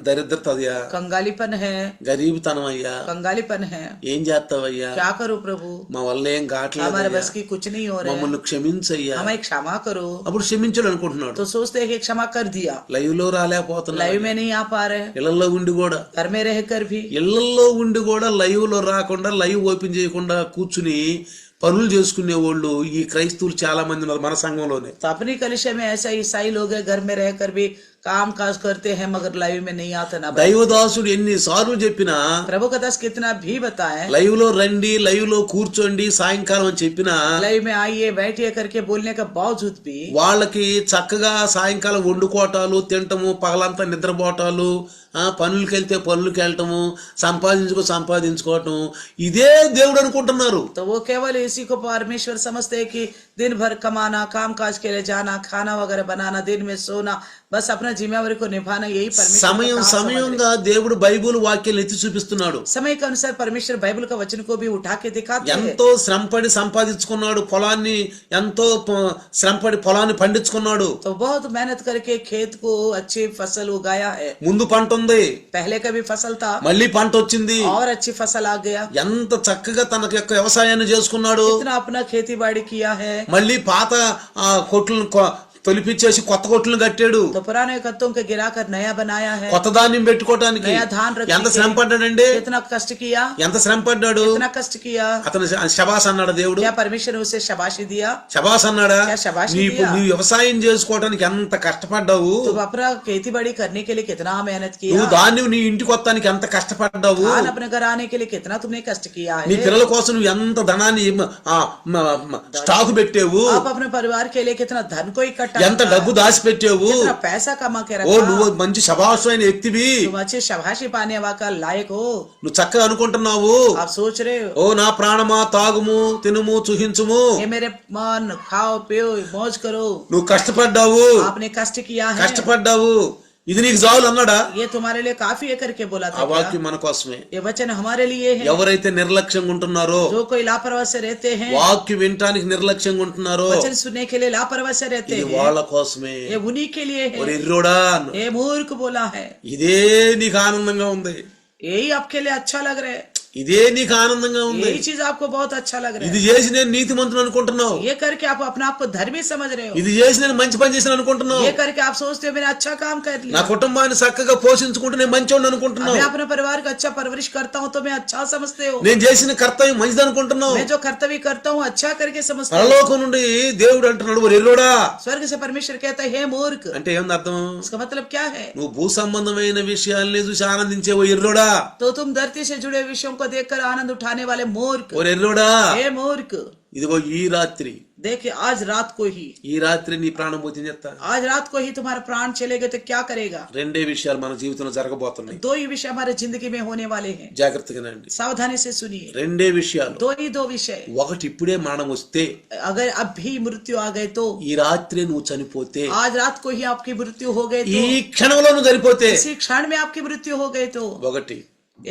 దరిద్రత అయ్యా कंगालीपन है, గరీబతనం అయ్యా कंगालीपन है, ఏం చేస్తావయ్యా क्या करूं प्रभु, మా వల్ల ఏం हमारे కావట్లేదు बस की कुछ नहीं हो रहा है, మమ్మల్ని క్షమించయ్యా हमें क्षमा करो। అప్పుడు క్షమించాడు అనుకుంటున్నాడు तो सोचते हैं कि क्षमा कर दिया, లైవ్ లో రాలేకపోతున్నాడు लाइव में नहीं आ पा रहे, ఇళ్లలో ఉండి కూడా घर में रहकर भी, ఇళ్లలో ఉండి కూడా లైవ్ లో రాకుండా లైవ్ ఓపెన్ చేయకుండా కూర్చుని పనులు చేసుకునే వాళ్ళు ఈ క్రైస్తవులు చాలా మంది ఉన్నారు మన సంఘంలోనే तो अपनी कलिशा में ऐसा ईसाई लोग हैं, घर में रहकर भी काम काज करते हैं मगर लाइव में नहीं आते ना। దైవదాసుడు ఎన్నిసార్లు చెప్పినా प्रभु का दास कितना भी बताए, లైవ్ లో రండి లైవ్ లో కూర్చోండి సాయంకాలం అని చెప్పినా लाइव में आइए बैठिए करके बोलने का बावजूद भी వాళ్ళకి చక్కగా సాయంకాలం వండుకోవటాలు తినటము పగలంతా నిద్రపోవటాలు పనులకి వెళ్తే పనులకి వెళ్ళటము సంపాదించుకోవటం ఇదే దేవుడు అనుకుంటున్నారు। तो वो केवल इसी को परमेश्वर समझते हैं कि दिन भर कमाना, काम काज के लिए जाना, खाना वगैरह बनाना, दिन में सोना, बस अपना जिम्मेवारी को निभाना, यही परमेश्वर का काम समझ సమయంగా దేవుడు బైబిల్ వాక్యాలను ఎత్తి చూపిస్తున్నాడు। समय के अनुसार परमेश्वर बाइबल का वचन को भी उठा के दिखाते हैं। ఎంతో శ్రమపడి సంపాదించుకున్నాడు పొలాన్ని, ఎంతో శ్రమపడి పొలాన్ని పండించుకున్నాడు। तो बहुत मेहनत करके खेत को अच्छी फसल उगाया है, ముందు పంట ఉంది, पहले का भी फसल था, మళ్ళీ పంట వచ్చింది, और अच्छी फसल आ गया, ఎంత చక్కగా తన యొక్క వ్యవసాయాన్ని చేసుకున్నాడు। कितना अपना खेती बाड़ी किया है, మళ్ళీ పాత కొట్లను తొలిపిచ్చేసి కొత్త కొట్లను కట్టాడు, तो पुराने कत्तों के गिराकर नया बनाया है, కొత్త ధాన్యం పెట్టుకోవటానికి नया धान रखने ఎంత के శ్రమ పడ్డాడండి, कितना कष्ट किया, ఎంత శ్రమ పడ్డాడు। कितना कष्ट किया। అతను శబాస్ అన్నాడు దేవుడు, क्या परमेश्वर ने उसे शाबाशी दिया, శబాస్ అన్నాడా, क्या शाबाशी నీ दिया। వ్యవసాయం చేసుకోవటానికి ఎంత కష్టపడ్డావు, तो अपना खेती बाड़ी करने के लिए कितना मेहनत నువ్వు किया, ధాన్యం నీ ఇంటికి వస్తానికి ఎంత కష్టపడ్డావు, धान अपने घर आने के लिए कितना तुमने कष्ट किया నీ है, పిల్లల కోసం నువ్వు ఎంత ధనాన్ని స్టాక్ పెట్టావు, आप अपने परिवार के लिए कितना धन को इकट्ठा ఎంత किया, డబ్బు దాచి పెట్టావు। कितना पैसा कमा के ఓ నువ్వు रखा, మంచి శబాసు అయిన వ్యక్తివి, तुम अच्छे शाबाशी पाने वाला लायक हो, నువ్వు చక్కగా అనుకుంటున్నావు। आप सोच रहे हो, ఓ నా ప్రాణమా తాగుము తినుము సుఖించుము, ये मेरे मन खाओ पियो मौज करो, నువ్వు కష్టపడ్డావు आपने कष्ट किया है, కష్టపడ్డావు, ఇది నీకు చాలు అన్నాడా। ये तुम्हारे लिए काफी है करके बोला ఆ था क्या? వాక్యం మన కోసమే। ये वचन हमारे लिए है। ఎవరైతే నిర్లక్ష్యంగా ఉంటున్నారో, जो कोई लापरवाह से रहते हैं, వాక్యం వినటానికి నిర్లక్ష్యంగా ఉంటున్నారో, वचन सुनने के लिए लापरवाह से रहते ఇది हैं, వాళ్ళ కోసమే। ये उन्हीं के लिए ఒరే है। ఎర్రోడా, ये मूर्ख बोला है, ఇదే నీకు ఆనందంగా ఉంది, यही आपके लिए अच्छा लग रहा है, ఇదే నీకు ఆనందంగా ఉంది, यही चीज आपको बहुत अच्छा लग रहा ఇది है, చేసి నేను నీతిమంతుడు అనుకుంటున్నావు, ये करके आप अपने आप को धर्मी समझ रहे हो, ఇది చేసి నేను మంచి पని చేసిన అనుకుంటున్నావు, ये करके आप सोचते हो मैंने अच्छा काम कर నా लिया, కుటుంబాన్ని చక్కగా పోషించుకుంటూ నేను మంచోడిని అనుకుంటున్నావు, मैं अपने परिवार का अच्छा परवरिश करता हूँ तो मैं अच्छा समझते हो, నేను చేసిన కర్తవ్యం మంచిది అనుకుంటున్నావు। मैं जो कर्तव्य करता हूँ अच्छा करके समझते हो। పరలోకం నుండి దేవుడు అంటున్నాడు, ఒరే ఎర్రోడా स्वर्ग से परमेश्वर कहता है हे मूर्ख, అంటే ఏముంది అర్థం, इसका मतलब क्या है? నువ్వు భూ సంబంధమైన విషయాల్ని చూసి ఆనందించే ఓ ఎర్రోడా, तो तुम धरती से जुड़े विषयों को देखकर आनंद उठाने वाले मूर्ख, ఓ ఎర్రోడా, हे मूर्ख, ఇదిగో ఈ రాత్రి देखिए आज रात को ही, ఈ రాత్రి నీ ప్రాణం పోతే చెప్తా आज रात को ही तुम्हारा प्राण चले गए तो क्या करेगा? రెండే విషయాలు మన జీవితంలో జరగబోతున్నాయి, दो ही विषय हमारे जिंदगी में होने वाले हैं, జాగ్రత్తగా నండి। सावधानी से सुनिए। రెండే విషయాలు, दो विषय, ఒకటి ఇప్పుడే మరణం వస్తే, अगर अब भी मृत्यु आ गए तो, ఈ రాత్రి నువ్వు చనిపోతే, आज रात को ही आपकी मृत्यु हो गई ఈ तो, క్షణంలో నువ్వు చనిపోతే इसी क्षण में आपकी मृत्यु हो गई तो, ఒకటి,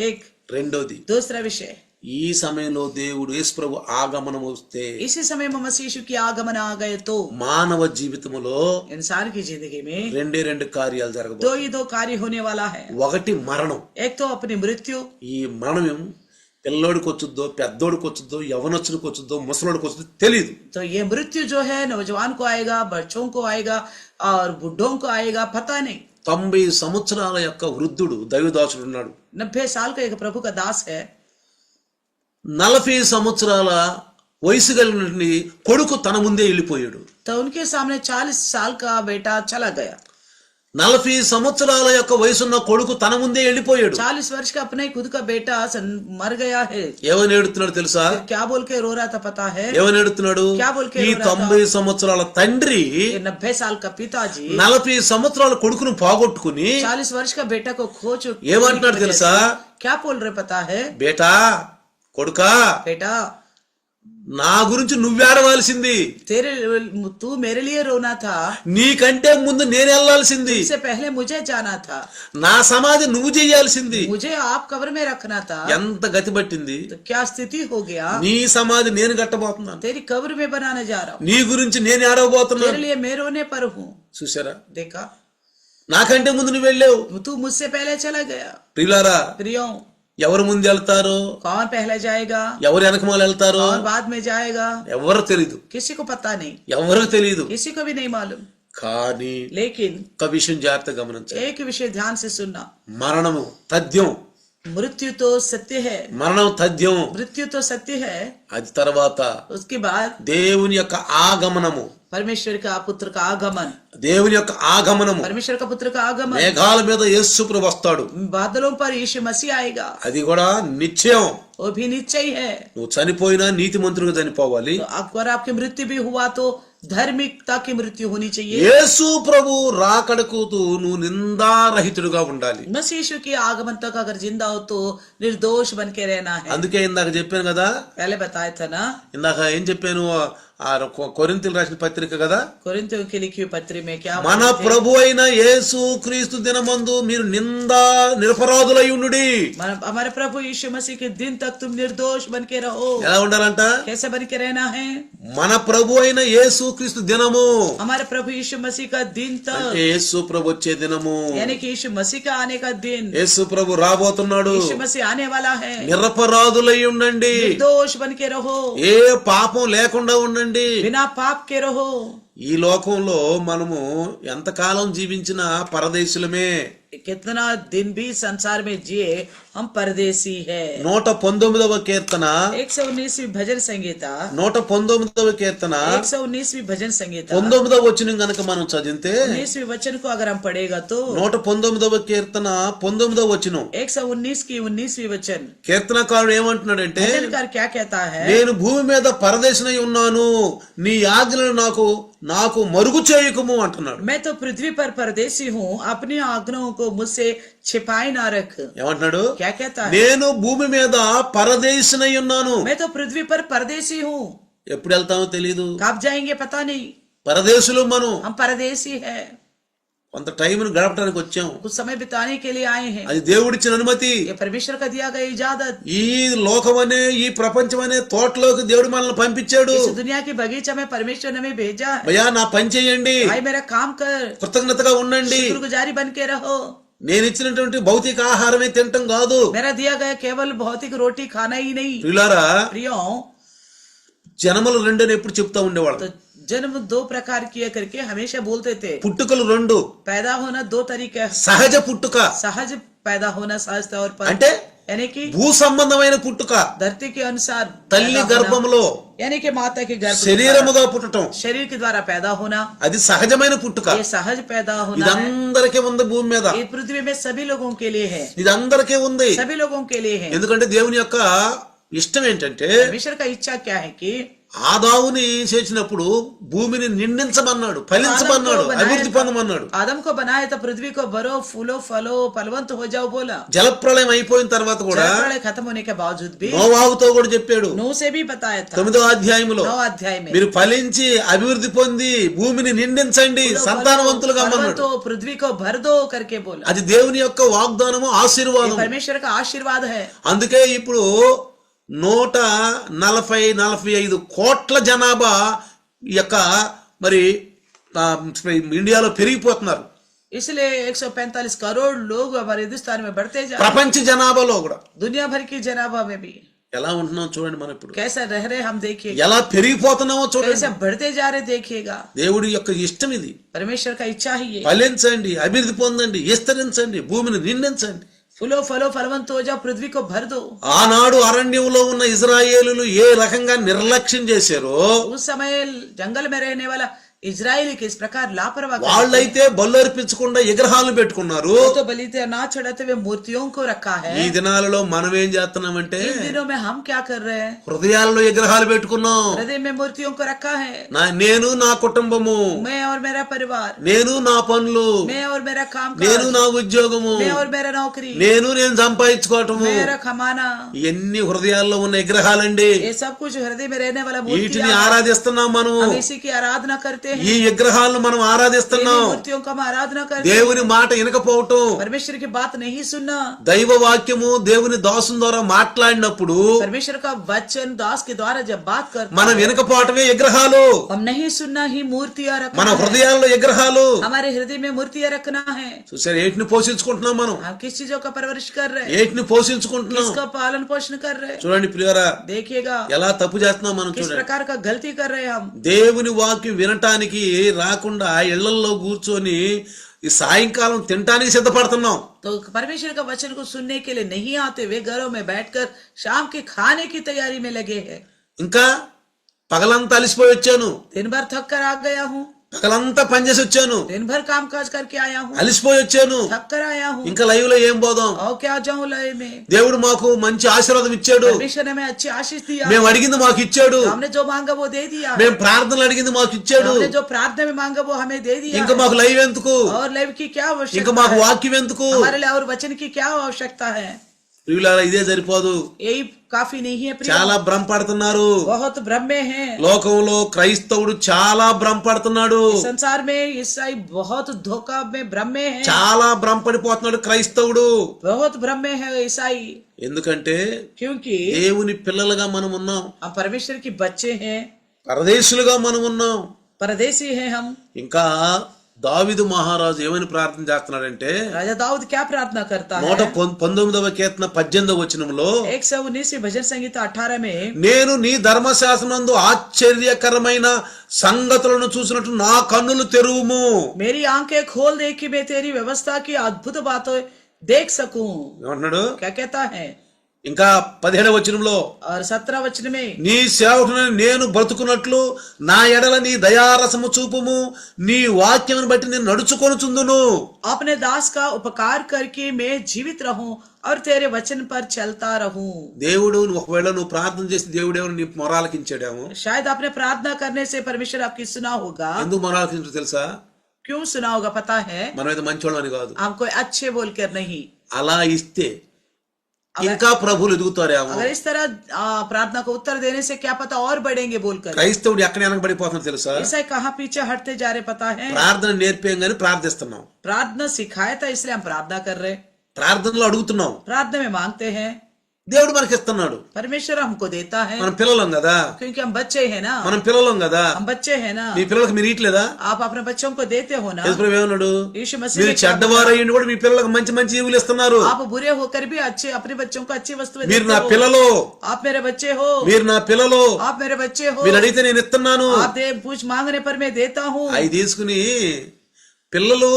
एक రెండోది दूसरा विषय, ఈ సమయంలో దేవుడు యేసు ప్రభు ఆగమనం వస్తే, इसी समय में मसीह यीशु की आगमन आ गए तो, మానవ జీవితంలో इंसान की जिंदगी में రెండు కార్యాలు दो జరగబోతాయి। ही दो कार्य होने वाला है, ఒకటి మరణం, एक तो अपनी मृत्यु, ఈ మరణం పిల్లోడికి వచ్చుద్దో పెద్దోడికి వచ్చుద్దో యవనొచ్చుడికి వచ్చుద్దో ముసలోడికి వచ్చుద్దో తెలియదు। तो ये मृत्यु जो है नौजवान को आएगा, बच्चों को आएगा और बुढ़ों को आएगा, पता नहीं। 90 సంవత్సరాల యొక్క వృద్ధుడు దైవదాసుడు ఉన్నాడు, 90 साल का एक प्रभु का दास है, 40 సంవత్సరాల వయసు కలిగిన కొడుకు తన ముందే వెళ్ళిపోయాడు। तो उनके सामने 40 साल का बेटा चला गया, 40 సంవత్సరాల యొక్క వయసున్న కొడుకు తన ముందే వెళ్ళిపోయాడు। 40 वर्ष का अपने खुद का बेटा मर गया है। ఏమని ఏడుతున్నాడు తెలుసా, फिर क्या बोल के रो रहा था पता है? ఏమని ఏడుతున్నాడు, क्या बोल के ఈ रो रहा था? 90 సంవత్సరాల తండ్రి ये 90 साल का पिताजी 40 సంవత్సరాల కొడుకును పోగొట్టుకుని 40 वर्ष का बेटा को खो चुके, ఏమంటున్నాడు తెలుసా, क्या बोल रहे पता है? బేటా కొడుకా बेटा నా గురించి నువ్వేడవలసింది, तेरे तू मेरे लिए रोना था, నీకంటే ముందు నేను వెళ్ళాల్సింది, इससे पहले मुझे जाना था, నా సమాధి నువ్వు చేయాల్సింది. मुझे आप कब्र में रखना था. ఎంత గతి పట్టింది. तो क्या स्थिति हो गया? నీ సమాధి నేను కట్టబోతున్నాను, तेरी कब्र में बनाने जा रहा हूँ, నీ గురించి నేను तेरे ఏడవబోతున్నాను. लिए मैं रोने पर हूँ. చూసారా, देखा, నాకంటే ముందు నువ్వు వెళ్ళావు. तू मुझसे पहले चला गया. ప్రియులారా, प्रियो, ఎవరు ముందు వెళ్తారో, कौन पहले जाएगा, ఎవరు వెనకమాల వెళ్తారో कौन बाद में जाएगा, ఎవరు తెలీదు, किसी को पता नहीं, ఎవరికి తెలియదు. किसी को भी नहीं मालूम. కానీ लेकिन ఒక విషయం జాగ్రత్తగా గమనించాలి. एक विषय ध्यान से सुनना, మరణము తథ్యం, मृत्यु तो सत्य है, మరణం తథ్యం. मृत्यु तो सत्य है. అది తర్వాత उसके बाद దేవుని యొక్క ఆగమనము, परमेश्वर का पुत्र का आगमन, దేవుని యొక్క ఆగమనము. परमेश्वर का पुत्र का आगमन, మేఘాల మీద యేసు ప్రభు వస్తాడు. बादलों पर यीशु मसीह आएगा. అది కూడా నిశ్చయం. वो भी निश्चय है. నువ్వు చనిపోయినా నీతి మంత్రులుగా చనిపోవాలి. तो अगर आपकी मृत्यु भी हुआ तो धार्मिकता की मृत्यु होनी चाहिए. యేసు ప్రభు రాకడకు నువ్వు నిందారహితుడుగా ఉండాలి. मसीह यीशु के आगमन तक अगर जिंदा हो तो निर्दोष बन के रहना है. అందుకే ఇందాక చెప్పాను కదా, पहले बताया था ना, ఇందాక ఏం చెప్పాను, ఆ కొరింథీయులకు రాసిన పత్రిక కదా, कोरिन्थियों की लिखी हुई पत्री में क्या మన बोलते थे? ప్రభు అయిన యేసు క్రీస్తు దినమందు మీరు నిరపరాధులై ఉండుడి. हमारे प्रभु यीशु मसीह के दिन तक तुम निर्दोष बन के रहो. ఎలా ఉండాలంట? कैसे बन के रहना है? మన ప్రభు అయిన యేసు క్రీస్తు దినము हमारे प्रभु यीशु मसीह का दिन तक, అంటే యేసు ప్రభు వచ్చే దినము, यानी कि यीशु मसीह का आने का दिन. యేసు ప్రభు రాబోతున్నాడు. यीशु मसीह आने वाला है. నిరపరాధులై ఉండండి, निर्दोष बन के रहो, ఏ పాపం లేకుండా ఉండండి. बिना पाप के रहो. ఈ లోకంలో మనము ఎంతకాలం జీవించినా పరదేశులమే. कितना दिन भी संसार में जिए हम परदेसी है. 119వ కీర్తన, 119वीं भजन संगीता, 119వ కీర్తన 119वीं भजन संगीता, 19వ వచనం గనక మనం చదివితే, 19वीं वचन को अगर हम पढ़ेगा तो 119వ కీర్తన 19వ వచనం, 119 की 19वीं वचन, కీర్తనకారుడు ఏమంటున్నాడంటే, भजनकार क्या कहता है? నేను భూమి మీద పరదేశినై ఉన్నాను, నీ ఆజ్ఞలు నాకు మరుగు చేయకుము అంటున్నాడు. मैं तो पृथ्वी पर परदेसी हूँ, अपनी आज्ञाओं को मुझसे छिपाई ना रख. ఏమంటున్నాడు? क्या कहता है? నేను భూమి మీద పరదేశినై ఉన్నాను. मैं तो पृथ्वी पर परदेसी हूँ. ఎప్పుడు వెళ్తామో తెలియదు. कब जाएंगे पता नहीं. పరదేశులు మనం. हम परदेसी है. కొంత టైంను గడపడానికి వచ్చాం. कुछ समय बिताने के लिए आए हैं. అది దేవుడిచ్చిన అనుమతి. ये परमेश्वर का दिया गया इजाजत. ఈ లోకం అనే ఈ ప్రపంచం అనే తోటలోకి దేవుడు మనల్ని పంపించాడు. इस दुनिया की बगीचा में परमेश्वर ने हमें भेजा है. భయ్యా నా పని చేయండి, भाई मेरा काम कर, కృతజ్ఞతగా ఉండండి. शुक्रगुजारी बन के रहो. నేను ఇచ్చినటువంటి భౌతిక ఆహారమే తినటం కాదు. मेरा दिया गया केवल भौतिक रोटी खाना ही नहीं. ప్రియులారా, प्रियो, జనములు రెండని ఎప్పుడు చెప్తా ఉండేవాళ్ళు. तो जन्म दो प्रकार किया करके हमेशा बोलते थे. పుట్టుకలు రెండు. पैदा होना दो तरीके है. సహజ పుట్టుక सहज पैदा होना सहज तौर पर, అంటే यानी कि భూ సంబంధమైన పుట్టుక, धरती के अनुसार తల్లి पैदा होना, గర్భములో यानी कि माता के गर्भ के శరీరముగా పుట్టటం, द्वारा, शरीर के द्वारा पैदा होना, అది సహజమైన పుట్టుక. ये सहज पैदा होना ఇది है. అందరికీ ఉంది భూమి మీద. ये पृथ्वी में सभी लोगों के लिए है. ఇది అందరికీ ఉంది. सभी लोगों के लिए है. ఎందుకంటే దేవుని యొక్క ఇష్టం ఏంటంటే, परमेश्वर का इच्छा क्या है कि ఆదాముని చేసినప్పుడు భూమిని నిండించమన్నాడు, ఫలించమన్నాడు, అభివృద్ధి పొందమన్నాడు. आदम को बनाया तो पृथ्वी को भरो, फूलो फलो, फलवंत हो जाओ बोला. జలప్రళయం అయిపోయిన తర్వాత కూడా जलप्रलय खत्म होने के बावजूद भी నోవాహుతో కూడా చెప్పాడు, नूह से भी बताया था 9వ అధ్యాయములో, 9 अध्याय में, మీరు ఫలించి అభివృద్ధి పొంది భూమిని నిండించండి, సంతానవంతులుగా అన్నాడు. तो पृथ्वी को भर दो करके बोला. అది దేవుని యొక్క వాగ్దానము, ఆశీర్వాదం. परमेश्वर का आशीर्वाद है. అందుకే ఇప్పుడు 145 కోట్ల జనాభా యొక్క మరి ఇండియాలో పెరిగిపోతున్నారు. इसलिए 145 करोड़ लोग हमारे हिंदुस्तान में बढ़ते जा रहे ప్రపంచ జనాభాలో కూడా. हैं. दुनिया भर की जनाभा में भी ఎలా ఉంటున్నాం చూడండి మనం ఇప్పుడు, कैसा रह रहे हम देखिएगा, ఎలా పెరిగిపోతున్నామో చూడండి. कैसे बढ़ते जा रहे देखिएगा. దేవుడి యొక్క ఇష్టం ఇది. परमेश्वर का इच्छा ही है. ఫలించండి, అభివృద్ధి పొందండి, విస్తరించండి, భూమిని నిండించండి. फूलो फलो फलवंत हो जाओ, पृथ्वी को भर दो. ఆనాడు అరణ్యంలో ఉన్న ఇజ్రాయేలులు ఏ రకంగా నిర్లక్ష్యం చేశారో, उस समय जंगल में रहने वाला इजराइली किस प्रकार लापरवाह करते వాళ్ళైతే బలు అర్పించకుండా విగ్రహాలను పెట్టుకున్నారు. हैं, तो बलिदान ना चढ़ाते हुए मूर्तियों को रखा है। ఈ దినాలలో మనం ఏం చేస్తున్నామంటే इन दिनों में हम क्या कर रहे हैं? హృదయాల్లో విగ్రహాలు పెట్టుకున్నాం. हृदय में मूर्तियों को रखा है। నేను నా కుటుంబము, मैं और मेरा परिवार, నేను నా పనులు, मैं और मेरा काम నేను काज, నా ఉద్యోగము, मैं और मेरा नौकरी, నేను సంపాదించుకోవటము, मेरा कमाना, ఇవన్నీ హృదయాల్లో ఉన్న విగ్రహాలండి. ये सब कुछ हृदय में रहने वाला వీటిని मूर्तियां, ఆరాధిస్తున్నాం మనం. हम इसी की आराधना करते हैं। ఈ విగ్రహాలను మనం इन्हीं ఆరాధిస్తున్నాం. मूर्तियों का हम आराधना करते हैं। దేవుని మాట వినకపోవటం, परमेश्वर की बात नहीं सुनना। దైవ వాక్యము దేవుని దాసుని ద్వారా మాట్లాడినప్పుడు परमेश्वर का वचन दास के द्वारा जब बात करता మనం है, వినకపోవటమే విగ్రహాలు. हम नहीं सुनना ही मूर्तियां మన रखना है। హృదయాల్లో విగ్రహాలు. हमारे हृदय में मूर्तियां रखना है। చూసారు, ఏటిని పోషించుకుంటున్నాం మనం, हम किस चीजों का परवरिश कर रहे हैं, ఏటిని పోషించుకుంటున్నాం. किसका पालन पोषण कर रहे हैं? చూడండి ప్రియులారా, देखिएगा ఎలా తప్పు చేస్తున్నాం మనం. किस చూడండి, प्रकार का गलती कर रहे हैं हम। దేవుని వాక్యం వినటానికి రాకుండా ఇళ్లల్లో కూర్చొని ఈ సాయంకాలం తినటానికి సిద్ధపడుతున్నాం. तो परमेश्वर का वचन को सुनने के लिए नहीं आते, वे घरों में बैठकर शाम के खाने की तैयारी में लगे हैं। ఇంకా పగలంతా అలిసిపోయి వచ్చాను, दिन भर थक कर आ गया हूँ, పగలంతా పనిచేసి వచ్చాను, दिन भर काम काज करके आया हूँ, అలిసిపోయి వచ్చాను, थक कर आया हूँ, ఇంకా లైవ్ లో ఏం పోదాం. और क्या जाऊँ लय में। దేవుడు మాకు మంచి ఆశీర్వాదం ఇచ్చాడు, परमेश्वर ने हमें अच्छी आशीष दिया, మేము అడిగింది మాకు ఇచ్చాడు, हमने जो मांगा वो दे दिया, మేము ప్రార్థనలు అడిగింది మాకు ఇచ్చాడు. हमने जो प्रार्थना में मांगा वो हमें दे दिया। ఇంకా మాకు లైవ్ ఎందుకు, और लाइव की क्या ఇంకా आवश्यकता మాకు है? వాక్యం ఎందుకు. हमारे लिए और वचन की क्या आवश्यकता है? ప్రియులారా, ఇదే సరిపోదు, यही काफी नहीं है प्रिय। చాలా భ్రమపడుతున్నారు. बहुत भ्रम में है। లోకంలో క్రైస్తవుడు చాలా భ్రమపడుతున్నాడు, संसार में ईसाई बहुत धोखा में भ्रम में है, చాలా భ్రమపడిపోతున్నాడు క్రైస్తవుడు. बहुत भ्रम में है ईसाई। ఎందుకంటే क्योंकि దేవుని పిల్లలుగా మనం ఉన్నాం, हम परमेश्वर के बच्चे हैं, పరదేశులుగా మనం ఉన్నాం. परदेशी हैं हम। ఇంకా దావీదు మహారాజు ఏమని ప్రార్థన చేస్తున్నాడంటే राजा दाऊद क्या प्रार्थना करता है? 119వ కీర్తన 18వ వచనంలో 119 भजन संहिता 18 में, నేను నీ ధర్మశాస్త్రమందు ఆశ్చర్యకరమైన సంగతులను చూసినట్టు నా కన్నులు తెరువుము. मेरी आंखें खोल दे कि मैं तेरी व्यवस्था की अद्भुत बातें देख सकूं। ఏమంటున్నాడు? क्या कहता है? ఇంకా 17వ వచనంలో और 17 वचन में, నీ సేవకుడైన నేను బ్రతుకున్నట్లు నా ఎడల నీ దయారసము చూపుము, నీ వాక్యమును బట్టి నేను నడుచుకొనుచుందును. अपने दास का उपकार करके मैं जीवित रहूं और तेरे वचन पर चलता रहूं। దేవుడు ఒకవేళ నువ్వు ప్రార్థన చేసి దేవుడు ఎవరు నీ మొరాలకించాడేమో. शायद आपने प्रार्थना करने से परमेश्वर आपकी सुना होगा। ఎందుకు మొరాలకించో తెలుసా? क्यों सुना होगा पता है? మనమైతే మంచోళ్ళని కాదు, हम कोई अच्छे बोलकर नहीं। అలా ఇస్తే ఇంకా ప్రభువులు ఎదుగుతారేమో. अगर इस तरह प्रार्थना को उत्तर देने से क्या पता और बढ़ेंगे बोलकर। క్రైస్తవుడు ఎక్కడ వెనకబడిపోతున్నాడు తెలుసా? ऐसा कहाँ पीछे हटते जा रहे पता है? ప్రార్థన నేర్పేయం గాని ప్రార్థిస్తున్నాం, प्रार्थना सिखाया था इसलिए हम प्रार्थना कर रहे, ప్రార్థనలో అడుగుతున్నాం, प्रार्थना में मांगते हैं, దేవుడు మనకి ఇస్తున్నాడు. परमेश्वर हमको देता है, మనం పిల్లలం కదా, क्योंकि हम बच्चे हैं ना। మనం పిల్లలం కదా. हम बच्चे हैं ना। మీ పిల్లలకు మీరు ఇట్లేదా? आप अपने बच्चों को देते हो ना। యేసు ప్రభు ఏమన్నాడు? यीशु मसीह మీరు ने क्या చెడ్డవారు అయ్యిండి కూడా మీ పిల్లలకు మంచి మంచి ఈవులు ఇస్తున్నారు. आप बुरे होकर भी अच्छे अपने बच्चों को अच्छी वस्तुएं మీరు देते నా हो। పిల్లలు, आप मेरे बच्चे हो, మీరు నా పిల్లలు, आप मेरे बच्चे हो। మీరు అడిగితే నేను ఇస్తున్నాను. आप दे पूछ मांगने पर मैं देता हूँ। అవి తీసుకుని పిల్లలు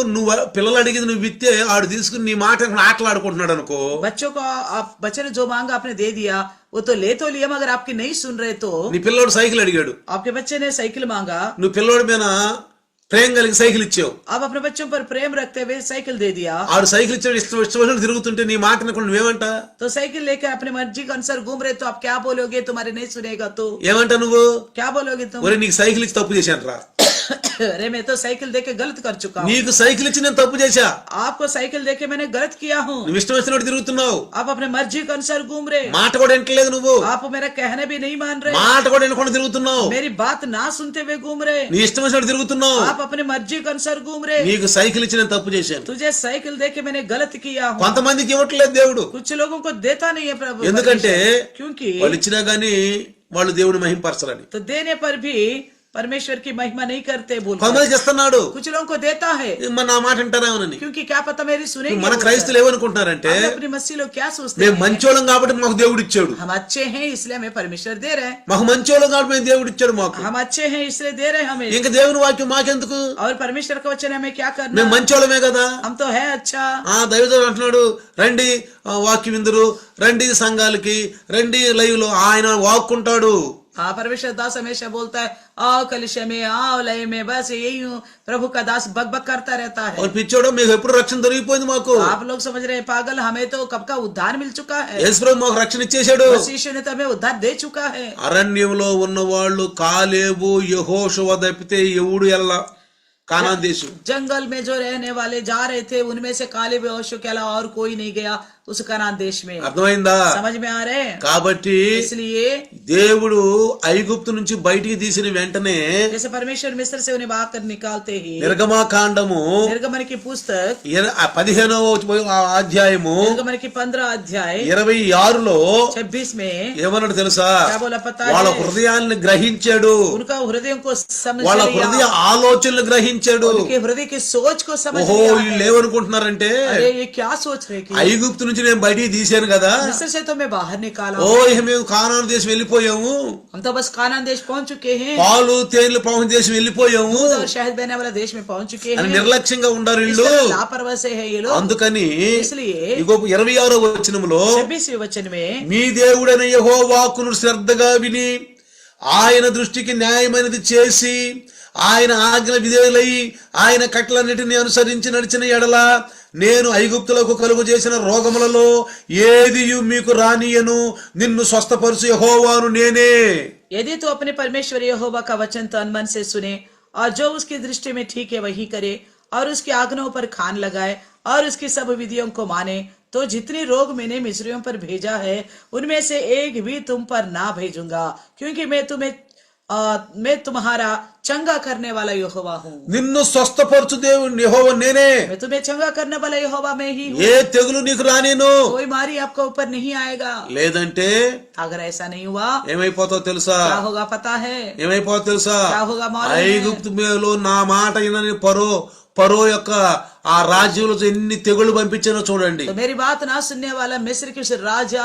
పిల్లలు అడిగింది నువ్వు ఇస్తే ఆడు తీసుకుని నీ మాట ఆటలాడుకుంటున్నాడు అనుకో. बच्चों को आप बच्चे ने जो मांगा आपने दे दिया, वो तो ले तो लिया मगर आपकी नहीं सुन रहे तो। నీ పిల్లోడు సైకిల్ అడిగాడు, आपके बच्चे ने साइकिल मांगा, నువ్వు పిల్లోడి మీద ప్రేమ కలిగి సైకిల్ ఇచ్చావు. आप अपने बच्चों पर प्रेम रखते हुए साइकिल दे दिया। ఆడు సైకిల్ ఇచ్చాడు, ఇష్టం తిరుగుతుంటే నీ మాట అనుకుని నువ్వేమంట? तो साइकिल लेकर अपनी मर्जी के अनुसार घूम रहे तो आप क्या बोलोगे? तुम्हारे नहीं सुनेगा तो ఏమంట నువ్వు? क्या बोलोगे तुम? ఒరే నీకు సైకిల్ ఇచ్చి తప్పు చేశాను రా, अरे मैं तो साइकिल देके गलत कर चुका हूँ। నీకు సైకిల్ ఇచ్చి నేను తప్పు చేశా, आपको साइकिल देके मैंने गलत किया हूँ। నువ్వు ఇష్టం వచ్చినట్టు తిరుగుతున్నావు, आप अपने मर्जी के अनुसार घूम रहे, మాట కూడా వింటలేదు నువ్వు, आप मेरा कहना भी नहीं मान रहे, మాట కూడా వినకుండా తిరుగుతున్నావు, मेरी बात ना सुनते हुए घूम रहे, నీ ఇష్టం వచ్చినట్టు తిరుగుతున్నావు. आप अपने मर्जी के अनुसार घूम रहे। నీకు సైకిల్ ఇచ్చి నేను తప్పు చేశాను. तुझे साइकिल देके मैंने गलत किया हूँ। కొంతమందికి ఇవ్వట్లేదు దేవుడు, कुछ लोगों को देता नहीं है प्रभु, ఎందుకంటే क्योंकि వాళ్ళు ఇచ్చినా గానీ వాళ్ళు దేవుని మహింపరచాలని. तो देने पर भी परमेश्वर की महिमा नहीं करते बोल। కొంతమందికి ఇస్తున్నాడు, कुछ लोगों को देता है మన నా మాట వింటారేమోనని. क्योंकि क्या पता मेरी सुनेंगे। మన క్రైస్తులు ఏమనుకుంటున్నారంటే हम अपनी मसीह लोग क्या सोचते మేము हैं? మంచోళ్ళం కాబట్టి మాకు దేవుడు ఇచ్చాడు, हम अच्छे हैं इसलिए हमें परमेश्वर दे रहे हैं, మాకు మంచోళ్ళం కాబట్టి మేము దేవుడు ఇచ్చాడు మాకు. हम अच्छे हैं इसलिए दे रहे हैं हमें। ఇంకా దేవుని వాక్యం మాకెందుకు? और परमेश्वर का वचन हमें क्या करना? మేము మంచోళ్ళమే కదా. हम तो है अच्छा। దైవజనుడు అంటున్నాడు, రండి వాక్యం విందురు, రండి సంఘాలకి రండి లైవ్ లో, ఆయన వాక్కుంటాడు. हाँ, परमेश्वर दास हमेशा बोलता है आओ कलिशा में, आओ लय में, बस यही हूँ। प्रभु का दास बक बक करता रहता है। और పిచ్చోడు మీకు ఎప్పుడు రక్షణ దొరికిపోయింది మాకు, आप लोग समझ रहे हैं पागल, हमें तो कब का उद्धार मिल चुका है। యేసు ప్రభు మాకు రక్షణ ఇచ్చేశాడు। बस यीशु ने तो हमें उद्धार दे चुका है। అరణ్యంలో ఉన్న వాళ్ళు కాలేబు యెహోషువ తప్పితే ఎవడు ఎల్ల కానాన్ దేశం। जंगल में जो रहने वाले जा रहे थे उनमें से कालेब यहोशू के अलावा और कोई नहीं गया उस कनान देश में। అర్థమైందా? समझ में आ रहे हैं? కాబట్టి इसलिए దేవుడు ఐగుప్తు నుంచి బయటికి తీసిన వెంటనే जैसे परमेश्वर मिस्र से उन्हें बाहर निकालते ही నిర్గమకాండము निर्गमन की पुस्तक 15వ అధ్యాయము निर्गमन की 15 अध्याय 26లో 26 में ఏమన్నాడు తెలుసా? क्या बोला पता है? వాళ్ళ హృదయాలను గ్రహించాడు, उनका हृदय को समझ వాళ్ళ लिया, హృదయ ఆలోచనలు గ్రహించాడు। उनके हृदय की सोच को समझ ఓహో लिया వీళ్ళు है। ఏమనుకుంటున్నారంటే अरे ये क्या सोच रहे कि ఐగుప్తు నుంచి నేను బయటికి తీశాను కదా, मिस्र से तो मैं बाहर निकाला ఓ हूं। ఇక మేము కానాను దేశం వెళ్ళిపోయాము, हम तो बस कानान देश पहुंच चुके हैं, పాలు తేనెలు ప్రవహించే దేశం వెళ్ళిపోయాము दूध और शहद बहने वाला देश में पहुंच चुके అని हैं। నిర్లక్ష్యంగా ఉండారు इस వీళ్ళు। तरह लापरवाह से है ये लोग। అందుకని इसलिए ఇగో 26వ వచనములో 26वें वचन में మీ దేవుడైన యెహోవాకును శ్రద్ధగా విని ఆయన దృష్టికి న్యాయమైనది చేసి ఆయన ఆజ్ఞ విధేయులై ఆయన కట్టలన్నిటిని అనుసరించి నడిచిన ఎడల నేను ఐగుప్తులకు కలుగు చేసిన రోగములలో ఏది మీకు రానియను, నిన్ను స్వస్థపరచు యెహోవాను నేనే। यदि तो अपने परमेश्वर यहोवा का वचन तन मन से सुने और जो उसकी दृष्टि में ठीक है वही करे और उसकी आज्ञाओं पर कान लगाए और उसकी सब विधियों को माने, तो जितने रोग मैंने मिस्रियों पर भेजा है उनमें से एक भी तुम पर ना भेजूंगा, क्योंकि मैं तुम्हारा चंगा करने वाला यहोवा हूँ। నిన్ను స్వస్థపరచు దేవుని యెహోవా నేనే, मैं तुम्हें चंगा करने वाला यहोवा मैं ही हूँ। ఏ తెగులు నీకు రానిను। कोई मारी आपका ऊपर नहीं आएगा। లేదంటే अगर ऐसा नहीं हुआ ఏమైపోతావు తెలుసా? क्या होगा पता है? ఏమైపోతావు తెలుసా? क्या होगा मालूम है? ఐగుప్తు మేలో నా మాట వినని పరో యొక్క ఆ రాజ్యంలో ఎన్ని తెగుళ్ళు పంపించానో చూడండి। तो मेरी बात ना सुनने वाला मिस्र के उस राजा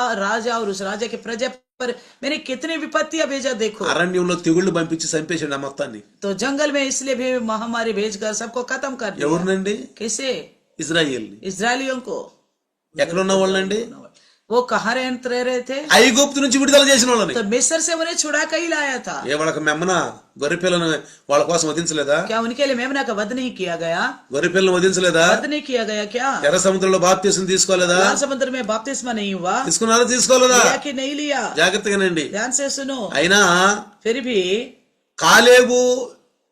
और उस राजा के प्रजा पर मैंने कितनी विपत्तियां भेजा देखो। అరణ్యంలో తెగుళ్ళు పంపించి చంపేసాడు ఆ మొత్తాన్ని। तो जंगल में इसलिए भी महामारी भेजकर सबको खत्म कर दिया। ఎవరినండి? किसे? ఇజ్రాయేల్ని। इजरायलियों को। ఎక్కడ ఉన్న వాళ్ళండి? वो कहाँ रह रहे थे? ఐగుప్తు నుంచి విడుదల చేసిన వాళ్ళని। तो मिस्र से उन्हें छुड़ा कर ही लाया था। ఏ వాళ్ళకి మెమ్మన గొర్రె పిల్లను వాళ్ళ కోసం వధించలేదా? क्या उनके लिए मेमना का वध नहीं किया गया? గొర్రె పిల్లను వధించలేదా? वध नहीं किया गया क्या? ఎర్ర సముద్రంలో బాప్తిసం తీసుకోలేదా? लाल समुद्र में बपतिस्मा नहीं हुआ? తీసుకున్నారా? తీసుకోలేదా? लिया कि नहीं लिया? జాగ్రత్తగానండి। ध्यान से सुनो। అయినా फिर भी కాలేబు